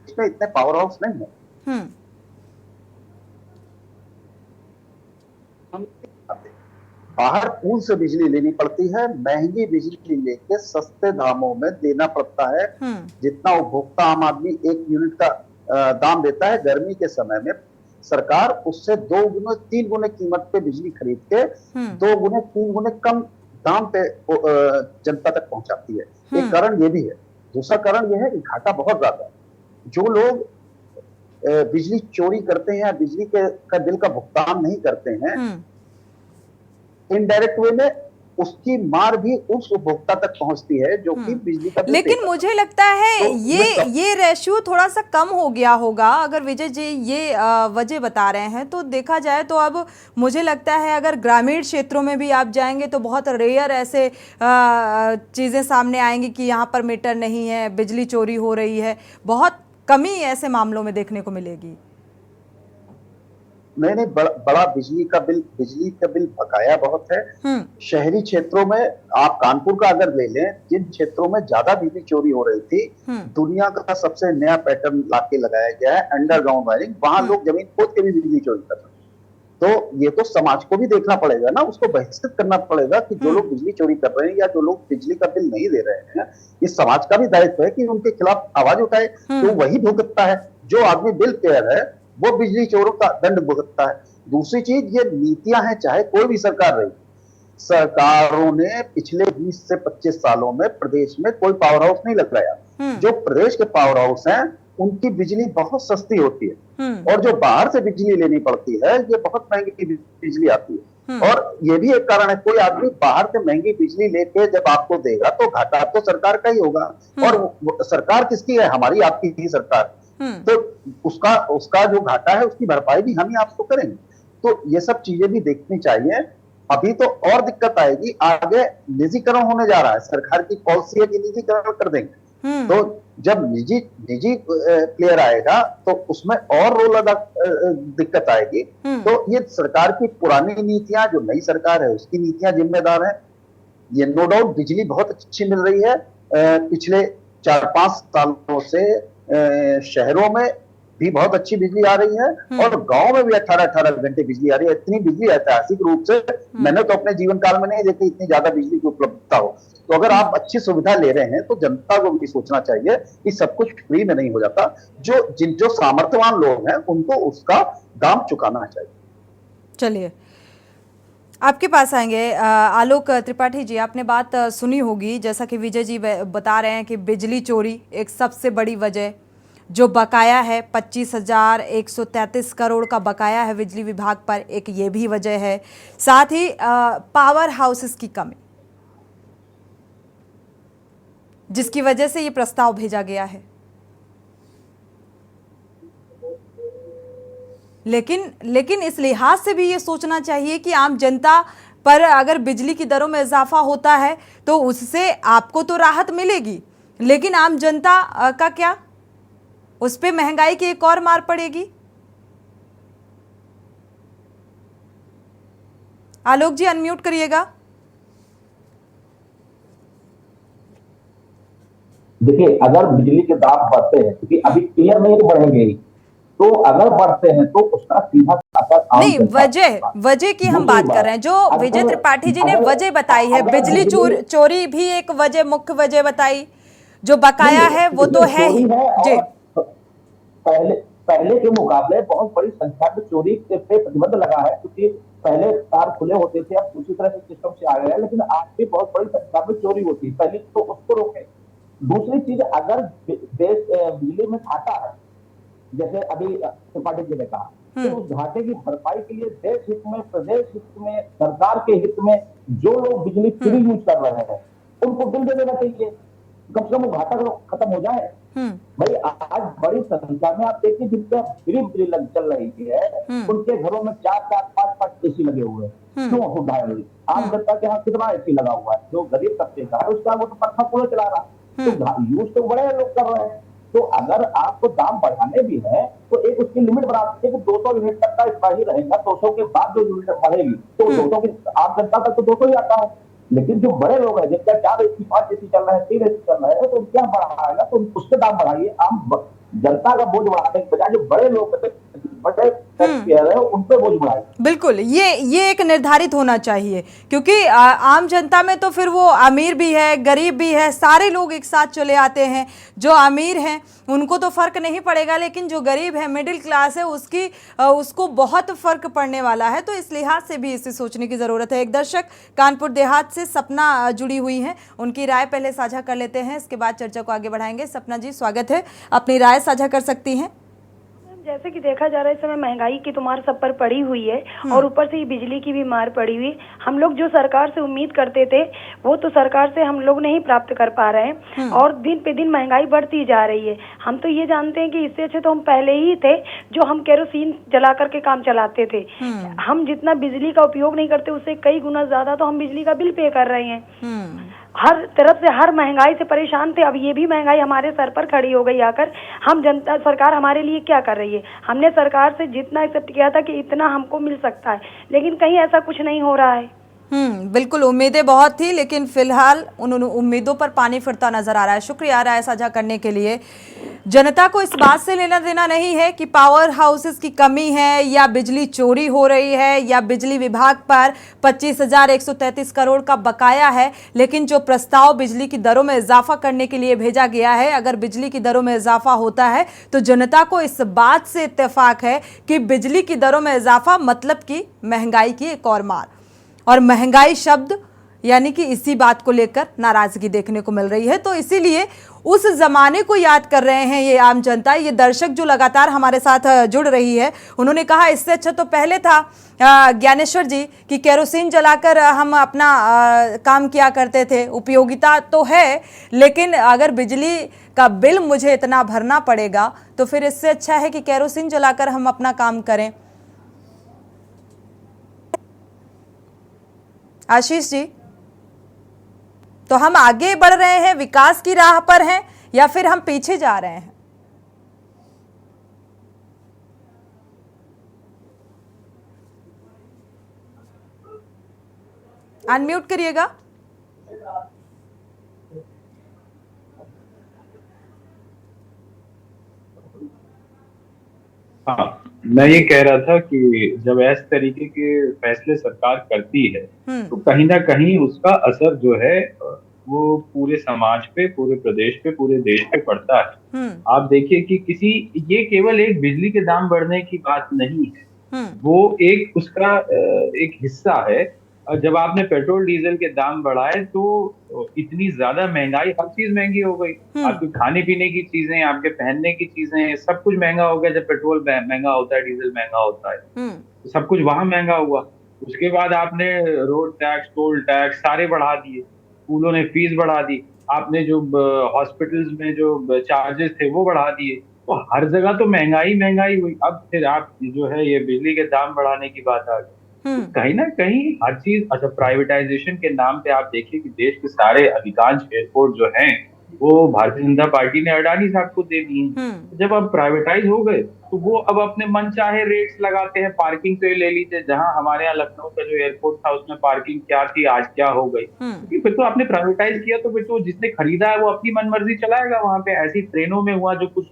इसमें इतने पावर हाउस नहीं है। बाहर पूल से बिजली लेनी पड़ती है, महंगी बिजली लेके सस्ते दामों में देना पड़ता है। जितना उपभोक्ता आम आदमी 1 यूनिट का दाम देता है, गर्मी के समय में सरकार उससे 2 गुने 3 गुने कीमत पे बिजली खरीद के 2 गुने 3 गुने कम दाम पे जनता तक पहुंचाती है। एक कारण ये भी है। दूसरा कारण ये है कि घाटा बहुत ज्यादा है। जो लोग बिजली चोरी करते हैं या बिजली का बिल का भुगतान नहीं करते हैं, इनडायरेक्ट वे में उसकी मार भी उस उपभोक्ता तक पहुंचती है जो कि बिजली का बिल। लेकिन मुझे लगता है तो ये रेशियो थोड़ा सा कम हो गया होगा। अगर विजय जी ये वजह बता रहे हैं तो देखा जाए तो अब मुझे लगता है अगर ग्रामीण क्षेत्रों में भी आप जाएंगे तो बहुत रेयर ऐसे चीज़ें सामने आएंगी कि यहाँ पर मीटर नहीं है, बिजली चोरी हो रही है। बहुत कमी ऐसे मामलों में देखने को मिलेगी। नहीं, बड़ा बिजली का बिल बकाया बहुत है। शहरी क्षेत्रों में आप कानपुर का अगर ले लें, जिन क्षेत्रों में ज्यादा बिजली चोरी हो रही थी, दुनिया का सबसे नया पैटर्न लाके लगाया गया है अंडरग्राउंड वायरिंग। वहां लोग जमीन खोद के भी बिजली चोरी कर रहे हैं। तो ये तो समाज को भी देखना पड़ेगा ना, उसको बहिष्कृत करना पड़ेगा कि जो लोग बिजली चोरी कर रहे हैं या जो लोग बिजली का बिल नहीं दे रहे हैं, इस समाज का भी दायित्व है कि उनके खिलाफ आवाज उठाए। तो वही भुगतता है, जो आदमी बिल पेयर है वो बिजली चोरों का दंड भुगतता है। दूसरी चीज, ये नीतियां हैं, चाहे कोई भी सरकार रही, सरकारों ने पिछले 20 से 25 सालों में प्रदेश में कोई पावर हाउस नहीं लगाया। जो प्रदेश के पावर हाउस हैं उनकी बिजली बहुत सस्ती होती है, और जो बाहर से बिजली लेनी पड़ती है ये बहुत महंगी बिजली आती है। और ये भी एक कारण है, कोई आदमी बाहर से महंगी बिजली लेके जब आपको देगा तो घाटा तो सरकार का ही होगा। और सरकार किसकी है? हमारी आपकी ही सरकार। तो उसका जो घाटा है उसकी भरपाई भी हम ही आपको करेंगे। तो ये सब चीजें भी देखनी चाहिए। अभी तो और दिक्कत आएगी, आगे निजीकरण होने जा रहा है। सरकार की पॉलिसी है कि निजीकरण कर देंगे, तो जब निजी प्लेयर आएगा तो उसमें और रोल अदा दिक्कत आएगी। तो ये सरकार की पुरानी नीतियां, जो नई सरकार है उसकी नीतियां जिम्मेदार है। ये नो डाउट बिजली बहुत अच्छी मिल रही है। पिछले 4-5 सालों से शहरों में भी बहुत अच्छी बिजली आ रही है, और गांव में भी 18-18 घंटे बिजली आ रही है। इतनी बिजली ऐतिहासिक रूप से मैंने तो अपने जीवन काल में नहीं देखी इतनी ज्यादा बिजली की उपलब्धता हो। तो अगर आप अच्छी सुविधा ले रहे हैं तो जनता को भी सोचना चाहिए कि सब कुछ फ्री में नहीं हो जाता। जो सामर्थ्यवान लोग हैं उनको उसका दाम चुकाना चाहिए। चलिए आपके पास आएंगे आलोक त्रिपाठी जी। आपने बात सुनी होगी, जैसा कि विजय जी बता रहे हैं कि बिजली चोरी एक सबसे बड़ी वजह, जो बकाया है 25,133 करोड़ का बकाया है बिजली विभाग पर, एक ये भी वजह है। साथ ही पावर हाउसेस की कमी, जिसकी वजह से ये प्रस्ताव भेजा गया है। लेकिन इस लिहाज से भी ये सोचना चाहिए कि आम जनता पर अगर बिजली की दरों में इजाफा होता है तो उससे आपको तो राहत मिलेगी, लेकिन आम जनता का क्या? उस पे महंगाई की एक और मार पड़ेगी। आलोक जी अनम्यूट करिएगा। देखिए, अगर बिजली के दाम बढ़ते हैं, क्योंकि अभी क्लियर नहीं तो बढ़ेंगे ही, तो अगर बढ़ते हैं तो उसका सीधा असर आम नहीं, जनता पर होगा। वजह की हम दूसरी बात कर रहे हैं, जो अगर- विजय त्रिपाठी जी ने अगर- वजह बताई है, अगर बिजली चोरी भी एक वजह, मुख्य वजह बताई, जो बकाया है वो तो है ही जी। पहले पहले के मुकाबले बहुत बड़ी संख्या में चोरी पे प्रतिबंध लगा है, क्योंकि पहले तार खुले होते थे, अब उसी तरह से सिस्टम से आ गए हैं, लेकिन आज भी बहुत बड़ी संख्या में चोरी होती है। पहले तो उसको रोके। दूसरी चीज, अगर देश बिजली में घाटा है, जैसे अभी त्रिपाठी जी ने कहा, तो उस घाटे की भरपाई के लिए देश हित में, प्रदेश हित में, सरकार के हित में जो लोग बिजली फ्री यूज कर रहे हैं उनको बिल दे देना चाहिए, कम से कम वो घाटा खत्म हो जाए। भाई आज बड़ी संख्या में आप देखिए, जिनके फ्री बिजली चल रही है, उनके घरों में 4-4, 5-5 एसी लगे हुए हैं। क्यों हो रहा है? आम जनता के यहाँ कितना एसी लगा हुआ है? जो गरीब तबके का है उसका वो तो पंखा कूलर चला रहा है, तो यूज तो बड़े लोग कर रहे हैं। तो अगर आपको दाम बढ़ाने भी है तो एक उसकी लिमिट बना दीजिए कि 200 यूनिट तक का इसका ही रहेगा, 200 के बाद जो यूनिट बढ़ेगी तो 200 की आम जनता तक तो 200 ही आता है। लेकिन जो बड़े लोग हैं, जिनका 4 एसी, 5 एसी चल रहा है, 3 एसी चल रहा है, तो क्या बढ़ाएगा? तो उसके दाम बढ़ाइए। आम जनता का बोझ बढ़ाने के बजाय जो बड़े लोग बड़े टैक्स पेयर है उन पर बोझ बढ़ाइए। बिल्कुल, ये एक निर्धारित होना चाहिए, क्योंकि आम जनता में तो फिर वो अमीर भी है, गरीब भी है, सारे लोग एक साथ चले आते हैं। जो अमीर हैं उनको तो फर्क नहीं पड़ेगा, लेकिन जो गरीब है, मिडिल क्लास है, उसको बहुत फर्क पड़ने वाला है। तो इस लिहाज से भी इसे सोचने की जरूरत है। एक दर्शक कानपुर देहात से सपना जुड़ी हुई हैं, उनकी राय पहले साझा कर लेते हैं, इसके बाद चर्चा को आगे बढ़ाएंगे। सपना जी स्वागत है, अपनी राय साझा कर सकती हैं। जैसे कि देखा जा रहा है इस समय महंगाई की तो मार सब पर पड़ी हुई है, और ऊपर से ये बिजली की भी मार पड़ी हुई। हम लोग जो सरकार से उम्मीद करते थे वो तो सरकार से हम लोग नहीं प्राप्त कर पा रहे हैं, और दिन पे दिन महंगाई बढ़ती जा रही है। हम तो ये जानते हैं कि इससे अच्छे तो हम पहले ही थे, जो हम केरोसिन जला करके काम चलाते थे। हम जितना बिजली का उपयोग नहीं करते उससे कई गुना ज्यादा तो हम बिजली का बिल पे कर रहे हैं। हर तरफ से हर महंगाई से परेशान थे, अब ये भी महंगाई हमारे सर पर खड़ी हो गई आकर। हम जनता, सरकार हमारे लिए क्या कर रही है? हमने सरकार से जितना एक्सेप्ट किया था कि इतना हमको मिल सकता है, लेकिन कहीं ऐसा कुछ नहीं हो रहा है। बिल्कुल, उम्मीदें बहुत थी, लेकिन फिलहाल उन उम्मीदों पर पानी फिरता नजर आ रहा है। शुक्रिया राय साझा करने के लिए। जनता को इस बात से लेना देना नहीं है कि पावर हाउसेस की कमी है या बिजली चोरी हो रही है या बिजली विभाग पर 25,133 करोड़ का बकाया है, लेकिन जो प्रस्ताव बिजली की दरों में इजाफा करने के लिए भेजा गया है, अगर बिजली की दरों में इजाफा होता है तो जनता को इस बात से इत्तेफाक है कि बिजली की दरों में इजाफा मतलब कि महंगाई की एक और मार, और महंगाई शब्द यानी कि इसी बात को लेकर नाराजगी देखने को मिल रही है। तो इसीलिए उस जमाने को याद कर रहे हैं ये आम जनता। ये दर्शक जो लगातार हमारे साथ जुड़ रही है, उन्होंने कहा इससे अच्छा तो पहले था ज्ञानेश्वर जी कि केरोसिन जलाकर हम अपना काम किया करते थे। उपयोगिता तो है, लेकिन अगर बिजली का बिल मुझे इतना भरना पड़ेगा तो फिर इससे अच्छा है कि केरोसिन जलाकर हम अपना काम करें। आशीष जी, तो हम आगे बढ़ रहे हैं, विकास की राह पर हैं, या फिर हम पीछे जा रहे हैं? अनम्यूट करिएगा। हाँ, मैं ये कह रहा था कि जब इस तरीके के फैसले सरकार करती है तो कहीं ना कहीं उसका असर जो है वो पूरे समाज पे, पूरे प्रदेश पे, पूरे देश पे पड़ता है। आप देखिए कि ये केवल एक बिजली के दाम बढ़ने की बात नहीं है, वो एक उसका एक हिस्सा है। जब आपने पेट्रोल डीजल के दाम बढ़ाए तो इतनी ज्यादा महंगाई, हर चीज महंगी हो गई। आपके खाने पीने की चीजें, आपके पहनने की चीजें, सब कुछ महंगा हो गया। जब पेट्रोल महंगा होता है, डीजल महंगा होता है, तो सब कुछ वहां महंगा हुआ। उसके बाद आपने रोड टैक्स, टोल टैक्स सारे बढ़ा दिए, स्कूलों ने फीस बढ़ा दी, आपने जो हॉस्पिटल्स में जो चार्जेस थे वो बढ़ा दिए। तो हर जगह तो महंगाई हुई। अब फिर आप जो है ये बिजली के दाम बढ़ाने की बात आ गई। कहीं ना कहीं हर चीज, अच्छा प्राइवेटाइजेशन के नाम पे आप देखिए कि देश के सारे अधिकांश एयरपोर्ट जो हैं वो भारतीय जनता पार्टी ने अडानी साहब को दे दी है। जब अब प्राइवेटाइज हो गए तो वो अब अपने मन चाहे रेट्स लगाते हैं। पार्किंग तो ये ले लीजिए, जहां हमारे यहाँ लखनऊ का जो एयरपोर्ट था उसमें पार्किंग क्या थी, आज क्या हो गई। क्योंकि फिर तो आपने प्राइवेटाइज किया तो फिर तो जिसने खरीदा है वो अपनी मनमर्जी चलाएगा वहां पे। ऐसी ट्रेनों में हुआ, जो कुछ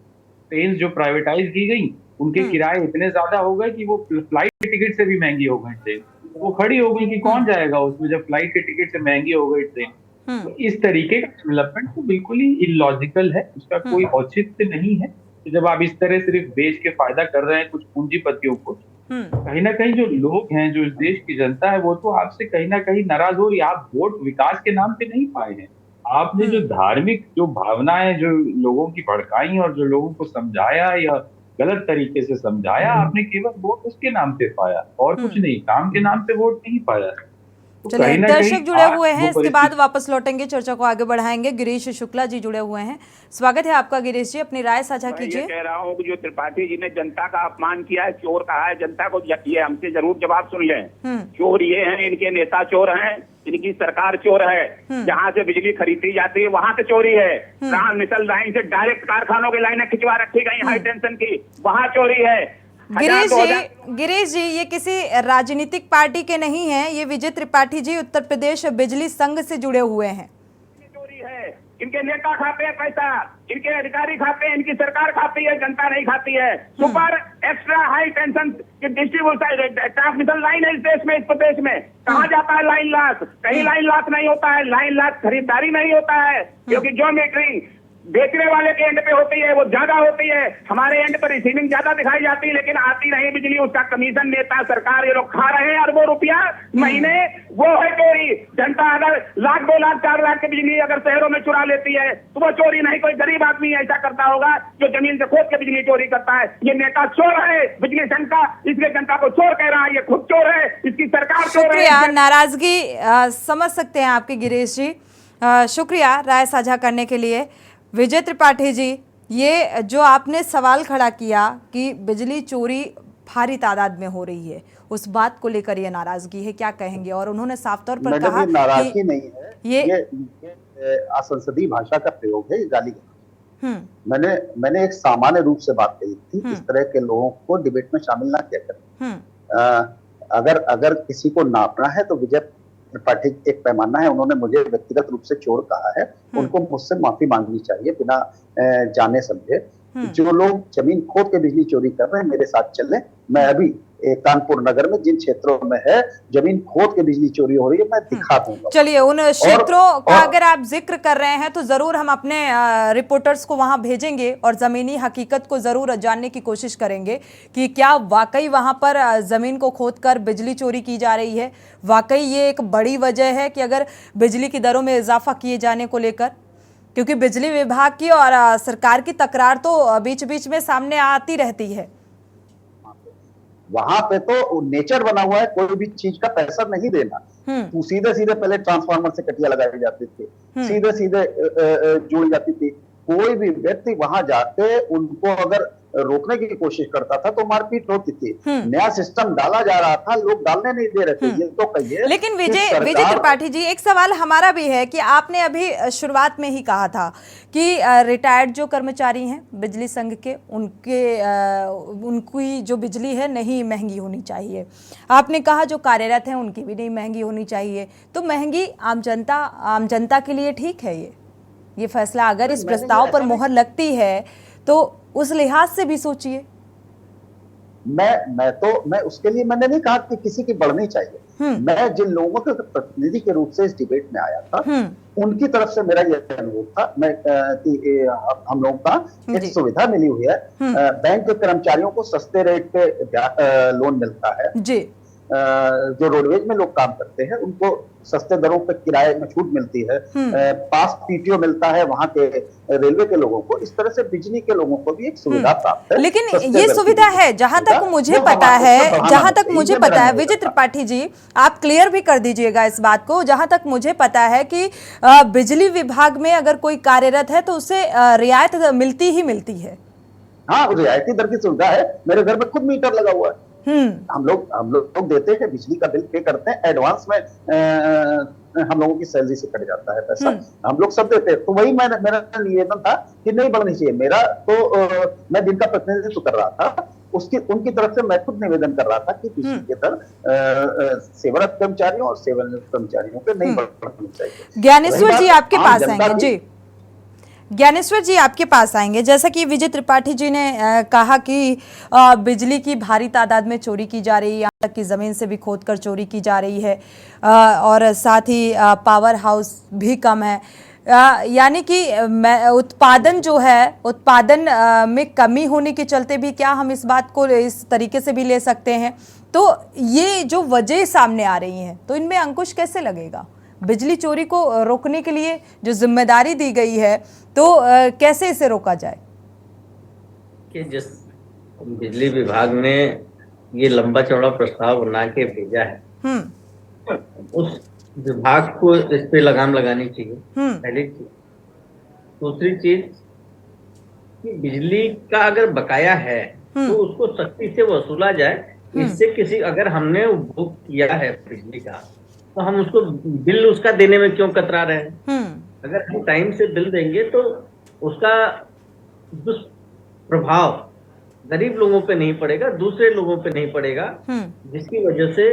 ट्रेन जो प्राइवेटाइज की गई उनके किराए इतने ज्यादा हो गए कि वो फ्लाइट के टिकट से भी महंगी हो गई ट्रेन। वो खड़ी हो गई कि कौन जाएगा उसमें, जब फ्लाइट के टिकट से महंगी हो गई ट्रेन। तो इस तरीके का डेवलपमेंट तो बिल्कुल ही इलॉजिकल है, उसका कोई औचित्य नहीं है। तो जब आप इस तरह सिर्फ बेच के फायदा कर रहे हैं कुछ पूंजीपतियों को, कहीं ना कहीं जो लोग हैं, जो इस देश की जनता है, वो तो आपसे कहीं ना कहीं नाराज हो रही है। आप वोट विकास के नाम पे नहीं पाए हैं। आपने जो धार्मिक जो भावनाएं जो लोगों की भड़काई और जो लोगों को समझाया या गलत तरीके से समझाया, आपने केवल वोट उसके नाम पे पाया और कुछ नहीं, काम के नाम पे वोट नहीं पाया। चलिए, दर्शक जुड़े हुए हैं, इसके बाद वापस लौटेंगे, चर्चा को आगे बढ़ाएंगे। गिरीश शुक्ला जी जुड़े हुए हैं, स्वागत है आपका गिरीश जी, अपनी राय साझा कीजिए। कह रहा हूँ कि जो त्रिपाठी जी ने जनता का अपमान किया है, चोर कहा है जनता को, ये हमसे जरूर जवाब सुन लें। चोर ये हैं, इनके नेता चोर हैं, इनकी सरकार चोर है। जहाँ से बिजली खरीदी जाती है वहाँ से चोरी है। ट्रांसमिशन लाइन से डायरेक्ट कारखानों की लाइनें खिंचवा रखी गई हाई टेंशन की, वहाँ चोरी है। गिरीश जी, ये किसी राजनीतिक पार्टी के नहीं हैं, ये विजय त्रिपाठी जी उत्तर प्रदेश बिजली संघ से जुड़े हुए हैं। चोरी है, इनके नेता खाते हैं पैसा, इनके अधिकारी खाते हैं, इनकी सरकार खाती है, जनता नहीं खाती है। Super extra high tension distribution transmission line है इस देश में, इस प्रदेश में। कहाँ जाता है लाइन लॉस? कहीं लाइन लॉस नहीं होता है, लाइन लॉस खरीदारी नहीं होता है, क्योंकि जो मीटरिंग बेचने वाले के एंड पे होती है वो ज्यादा होती है, हमारे एंड पर रिसीविंग ज्यादा दिखाई जाती है, लेकिन आती नहीं बिजली। उसका कमीशन नेता सरकार ये लोग खा रहे हैं अरबों रुपया महीने, वो है चोरी। जनता अगर लाख 2 लाख 4 लाख की बिजली अगर शहरों में चुरा लेती है तो वो चोरी नहीं, कोई गरीब आदमी ऐसा करता होगा जो जमीन से खोद के बिजली चोरी करता है। ये नेता चोर है बिजली संघ का, इसलिए जनता को चोर कह रहा है, ये खुद चोर है, इसकी सरकार चोर है। नाराजगी समझ सकते हैं आपके गिरीश जी, शुक्रिया राय साझा करने के लिए। विजय त्रिपाठी जी, ये जो आपने सवाल खड़ा किया कि बिजली चोरी भारी तादाद में हो रही है, उस बात को लेकर ये नाराजगी है, क्या कहेंगे? और उन्होंने साफ तौर पर कहा कि नाराजगी नहीं है, ये असंसदीय भाषा का प्रयोग है, ये गाली गलौज। मैंने एक सामान्य रूप से बात कही थी, इस तरह के लोगों को डिबेट में शामिल ना किया करें। अगर किसी को नापना है तो विजय त्रिपाठी एक पैमाना है, उन्होंने मुझे व्यक्तिगत रूप से चोर कहा है, उनको मुझसे माफी मांगनी चाहिए बिना जाने समझे। जो लोग जमीन खोद के बिजली चोरी कर रहे हैं मेरे साथ चलें। मैं अभी कानपुर नगर में जिन क्षेत्रों में है जमीन खोद के बिजली चोरी हो रही है, मैं दिखा दूंगा। चलिए, उन क्षेत्रों का अगर आप जिक्र कर रहे हैं तो जरूर हम अपने रिपोर्टर्स को वहां भेजेंगे और जमीनी हकीकत को जरूर जानने की कोशिश करेंगे कि क्या वाकई वहां पर जमीन को खोदकर बिजली चोरी की जा रही है। वाकई ये एक बड़ी वजह है कि अगर बिजली की दरों में इजाफा किए जाने को लेकर, क्योंकि बिजली विभाग की और सरकार की तकरार तो बीच बीच में सामने आती रहती है। वहां पे तो नेचर बना हुआ है, कोई भी चीज का पैसा नहीं देना। तो सीधे सीधे पहले ट्रांसफार्मर से कटिया लगाई जाती थी, सीधे सीधे जोड़ी जाती थी। कोई भी व्यक्ति वहां जाके उनको अगर रोकने की कोशिश करता था तो मारपीट होती थी। नया सिस्टम डाला जा रहा था, लोग डालने नहीं दे रहे थे, ये तो कहिए। लेकिन विजय त्रिपाठी जी, एक सवाल हमारा भी है कि आपने अभी शुरुआत में ही कहा था कि रिटायर्ड जो कर्मचारी हैं बिजली संघ के, उनकी जो बिजली है नहीं महंगी होनी चाहिए। आपने कहा जो कार्यरत हैं उनकी भी नहीं महंगी होनी चाहिए। तो महंगी आम जनता के लिए ठीक है ये फैसला? अगर इस प्रस्ताव पर मोहर लगती है तो उस लिहाज से भी सोचिए। मैं उसके लिए मैंने नहीं कहा कि किसी की बढ़नी चाहिए। मैं जिन लोगों के प्रतिनिधि के रूप से इस डिबेट में आया था उनकी तरफ से मेरा यह अनुरोध था हम लोगों का एक सुविधा मिली हुई है, बैंक के कर्मचारियों को सस्ते रेट पे लोन मिलता है जी। जो रोडवेज में लोग काम करते हैं उनको सस्ते दरों पर किराए में छूट मिलती है, पास पीटीओ मिलता है वहां के रेलवे के लोगों को। इस तरह से बिजली के लोगों को भी एक सुविधा प्राप्त है। लेकिन ये सुविधा है जहां तक मुझे पता है, विजय त्रिपाठी जी आप क्लियर भी कर दीजिएगा इस बात को। जहां तक मुझे पता है कि बिजली विभाग में अगर कोई कार्यरत है तो उसे रियायत मिलती ही मिलती है। हाँ, रियायती दर की सुविधा है। मेरे घर में खुद मीटर लगा हुआ है। हम लोग देते हैं, बिजली का बिल पे करते हैं, एडवांस में हम लोगों की सैलरी से कट जाता है पैसा, हम लोग सब देते हैं। तो वही मेरा निवेदन था कि नहीं बढ़नी चाहिए। मेरा तो मैं जिनका प्रतिनिधित्व कर रहा था उनकी तरफ से मैं खुद निवेदन कर रहा था कि बिजली के दर सेवारत कर्मचारियों और सेवानिवृत्त कर्मचारियों के नहीं बढ़नी चाहिए। ज्ञानेश्वर जी आपके पास आएंगे। जी ज्ञानेश्वर जी आपके पास आएंगे। जैसा कि विजय त्रिपाठी जी ने कहा कि बिजली की भारी तादाद में चोरी की जा रही है, यहाँ तक कि ज़मीन से भी खोदकर चोरी की जा रही है, और साथ ही पावर हाउस भी कम है, यानी कि उत्पादन जो है उत्पादन में कमी होने के चलते भी क्या हम इस बात को इस तरीके से भी ले सकते हैं? तो ये जो वजह सामने आ रही हैं, तो इनमें अंकुश कैसे लगेगा? बिजली चोरी को रोकने के लिए जो जिम्मेदारी दी गई है, तो कैसे इसे रोका जाए? कि जिस बिजली विभाग ने ये लंबा चौड़ा प्रस्ताव बना के भेजा है, उस विभाग को इस पे लगाम लगानी चाहिए, पहली चीज। दूसरी चीज कि बिजली का अगर बकाया है तो उसको सख्ती से वसूला जाए। इससे किसी अगर हमने उपभोग किया है बिजली का, तो हम उसको बिल उसका देने में क्यों कतरा रहे हैं? अगर हम टाइम से बिल देंगे तो उसका दुष्प्रभाव गरीब लोगों पे नहीं पड़ेगा, दूसरे लोगों पे नहीं पड़ेगा, जिसकी वजह से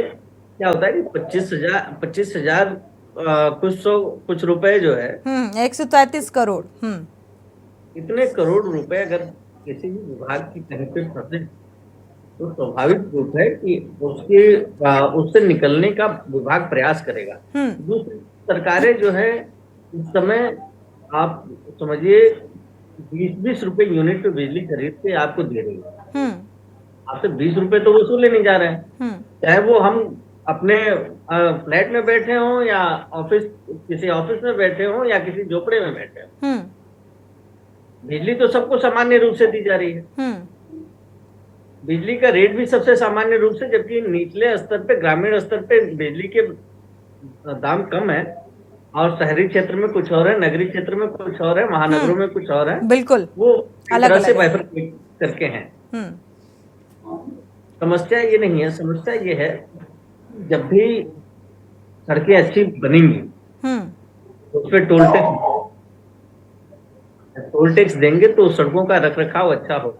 क्या होता है कि 25,000 कुछ रुपए जो है 133 करोड़ इतने करोड़ रुपए अगर किसी भी विभाग की कहीं पे फंसे तो स्वाभाविक रूप है कि उससे निकलने का विभाग प्रयास करेगा। दूसरी सरकारें जो है इस समय आप समझिए 20-20 रुपए यूनिट पे बिजली खरीद के आपको दे रही है। आपसे 20 रुपए तो वसूले नहीं जा रहे हैं, चाहे वो हम अपने फ्लैट में बैठे हों या किसी ऑफिस में बैठे हों या किसी झोपड़े में बैठे हों। बिजली तो सबको सामान्य रूप से दी जा रही है। बिजली का रेट भी सबसे सामान्य रूप से, जबकि निचले स्तर पे, ग्रामीण स्तर पे बिजली के दाम कम है और शहरी क्षेत्र में कुछ और है, नगरीय क्षेत्र में कुछ और है, महानगरों में कुछ और है। बिल्कुल, वो अलग तरह से बाइफरकेट करके हैं। समस्या ये नहीं है, समस्या ये है जब भी सड़कें अच्छी बनेंगी तो उस पर टोल टैक्स देंगे तो सड़कों का रखरखाव अच्छा हो।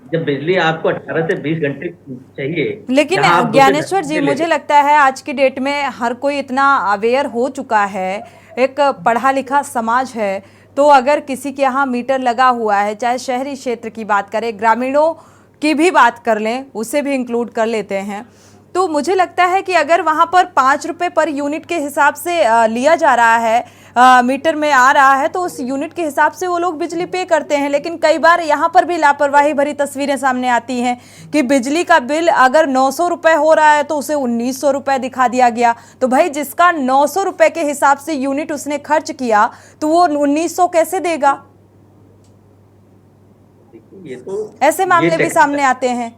जब बिजली आपको 18 से 20 घंटे चाहिए, लेकिन ज्ञानेश्वर जी मुझे लगता है आज की डेट में हर कोई इतना अवेयर हो चुका है, एक पढ़ा लिखा समाज है, तो अगर किसी के यहाँ मीटर लगा हुआ है, चाहे शहरी क्षेत्र की बात करें, ग्रामीणों की भी बात कर लें, उसे भी इंक्लूड कर लेते हैं, तो मुझे लगता है कि अगर वहाँ पर 5 रुपये पर यूनिट के हिसाब से लिया जा रहा है, मीटर में आ रहा है, तो उस यूनिट के हिसाब से वो लोग बिजली पे करते हैं। लेकिन कई बार यहाँ पर भी लापरवाही भरी तस्वीरें सामने आती हैं कि बिजली का बिल अगर 900 रुपये हो रहा है तो उसे 1900 रुपये दिखा दिया गया। तो भाई जिसका 900 रुपये के हिसाब से यूनिट उसने खर्च किया तो वो 1900 कैसे देगा? ये तो ऐसे मामले भी सामने आते हैं।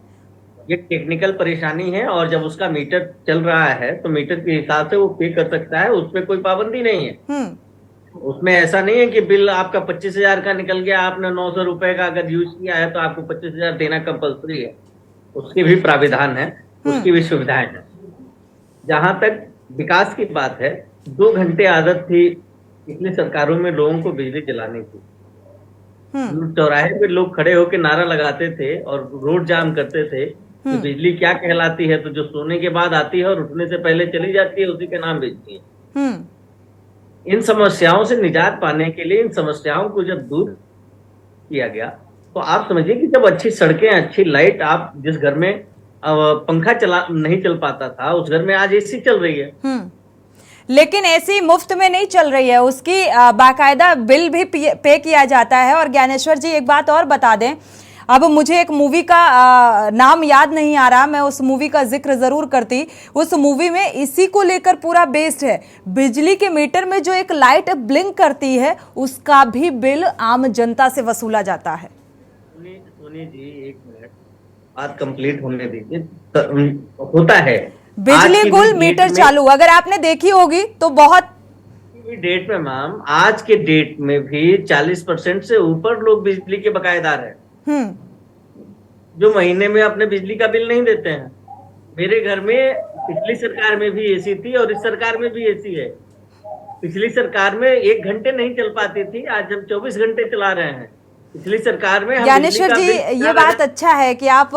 ये टेक्निकल परेशानी है, और जब उसका मीटर चल रहा है तो मीटर के हिसाब से वो पे कर सकता है, उसमें कोई पाबंदी नहीं है। उसमें ऐसा नहीं है कि बिल आपका 25,000 का निकल गया, आपने 900 रुपए का अगर यूज किया है तो आपको 25,000 देना कंपल्सरी है। उसके भी प्राविधान है, उसकी भी सुविधाएं हैं। जहां तक विकास की बात है, 2 घंटे आदत थी पिछली सरकारों में लोगों को बिजली जलाने की। चौराहे पे लोग खड़े होकर नारा लगाते थे और रोड जाम करते थे कि बिजली क्या कहलाती है, तो जो सोने के बाद आती है और उठने से पहले चली जाती है उसी के नाम बिजली है। इन समस्याओं से निजात पाने के लिए, इन समस्याओं को जब दूर किया गया, तो आप समझिए कि जब अच्छी सड़कें, अच्छी लाइट, आप जिस घर में पंखा नहीं चल पाता था उस घर में आज एसी चल रही है। लेकिन ऐसी मुफ्त में नहीं चल रही है, उसकी बाकायदा बिल भी पे किया जाता है। और ज्ञानेश्वर जी एक बात और बता दें, अब मुझे एक मूवी का नाम याद नहीं आ रहा, मैं उस मूवी का जिक्र जरूर करती। उस मूवी में इसी को लेकर पूरा बेस्ड है। बिजली के मीटर में जो एक लाइट ब्लिंक करती है उसका भी बिल आम जनता से वसूला जाता है। सोनी जी एक मिनट, बात कंप्लीट होने दीजिए। होता है बिजली गुल मीटर चालू, अगर आपने देखी होगी तो बहुत डेट में मैम, आज के डेट में भी 40% से ऊपर लोग बिजली के बकायेदार हैं, जो महीने में अपने बिजली का बिल नहीं देते हैं। मेरे घर में पिछली सरकार में भी एसी थी और इस सरकार में भी एसी है। पिछली सरकार में 1 घंटे नहीं चल पाती थी, आज हम 24 घंटे चला रहे हैं। पिछली सरकार में ज्ञानेश्वर जी, ये बात अच्छा है कि आप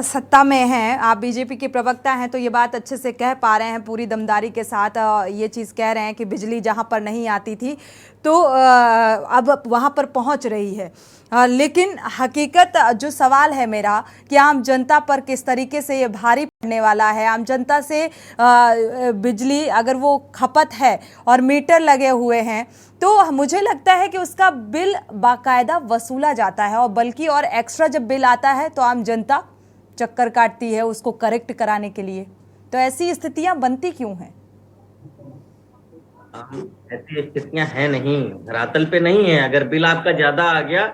सत्ता में हैं, आप बीजेपी के प्रवक्ता हैं, तो ये बात अच्छे से कह पा रहे हैं, पूरी दमदारी के साथ ये चीज़ कह रहे हैं कि बिजली जहां पर नहीं आती थी तो अब वहां पर पहुंच रही है। लेकिन हकीकत जो सवाल है मेरा कि आम जनता पर किस तरीके से ये भारी पड़ने वाला है। आम जनता से बिजली अगर वो खपत है और मीटर लगे हुए हैं तो मुझे लगता है कि उसका बिल बाकायदा वसूला जाता है, और बल्कि और एक्स्ट्रा जब बिल आता है तो आम जनता चक्कर काटती है उसको करेक्ट कराने के लिए। तो ऐसी स्थितियां बनती क्यों हैं? ऐसी स्थितियां हैं नहीं, धरातल पे नहीं है। अगर बिल आपका ज्यादा आ गया,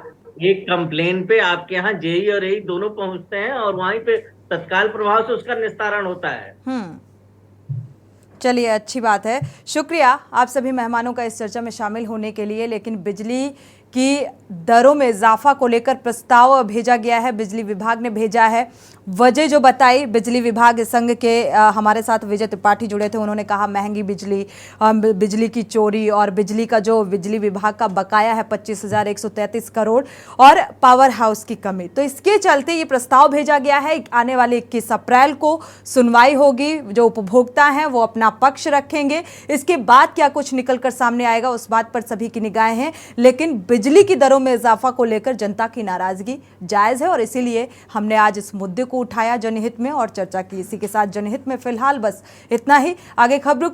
एक कंप्लेन पे आपके यहाँ जेई और एई दोनों पहुंचते हैं और वहीं पे तत्काल प्रभाव से उसका निस्तारण होता है। चलिए, अच्छी बात है। शुक्रिया आप सभी मेहमानों का इस चर्चा में शामिल होने के लिए। लेकिन बिजली की दरों में इजाफा को लेकर प्रस्ताव भेजा गया है, बिजली विभाग ने भेजा है। वजह जो बताई, बिजली विभाग संघ के हमारे साथ विजय त्रिपाठी जुड़े थे, उन्होंने कहा महंगी बिजली, बिजली की चोरी और बिजली का जो बिजली विभाग का बकाया है 25,133 करोड़ और पावर हाउस की कमी। तो इसके चलते ये प्रस्ताव भेजा गया है। आने वाले 21 अप्रैल को सुनवाई होगी, जो उपभोक्ता हैं वो अपना पक्ष रखेंगे। इसके बाद क्या कुछ निकल कर सामने आएगा उस बात पर सभी की निगाहें हैं। लेकिन बिजली की दरों में इजाफा को लेकर जनता की नाराजगी जायज है और इसीलिए हमने आज इस मुद्दे को उठाया जनहित में और चर्चा की। इसी के साथ जनहित में फिलहाल बस इतना ही। आगे खबरों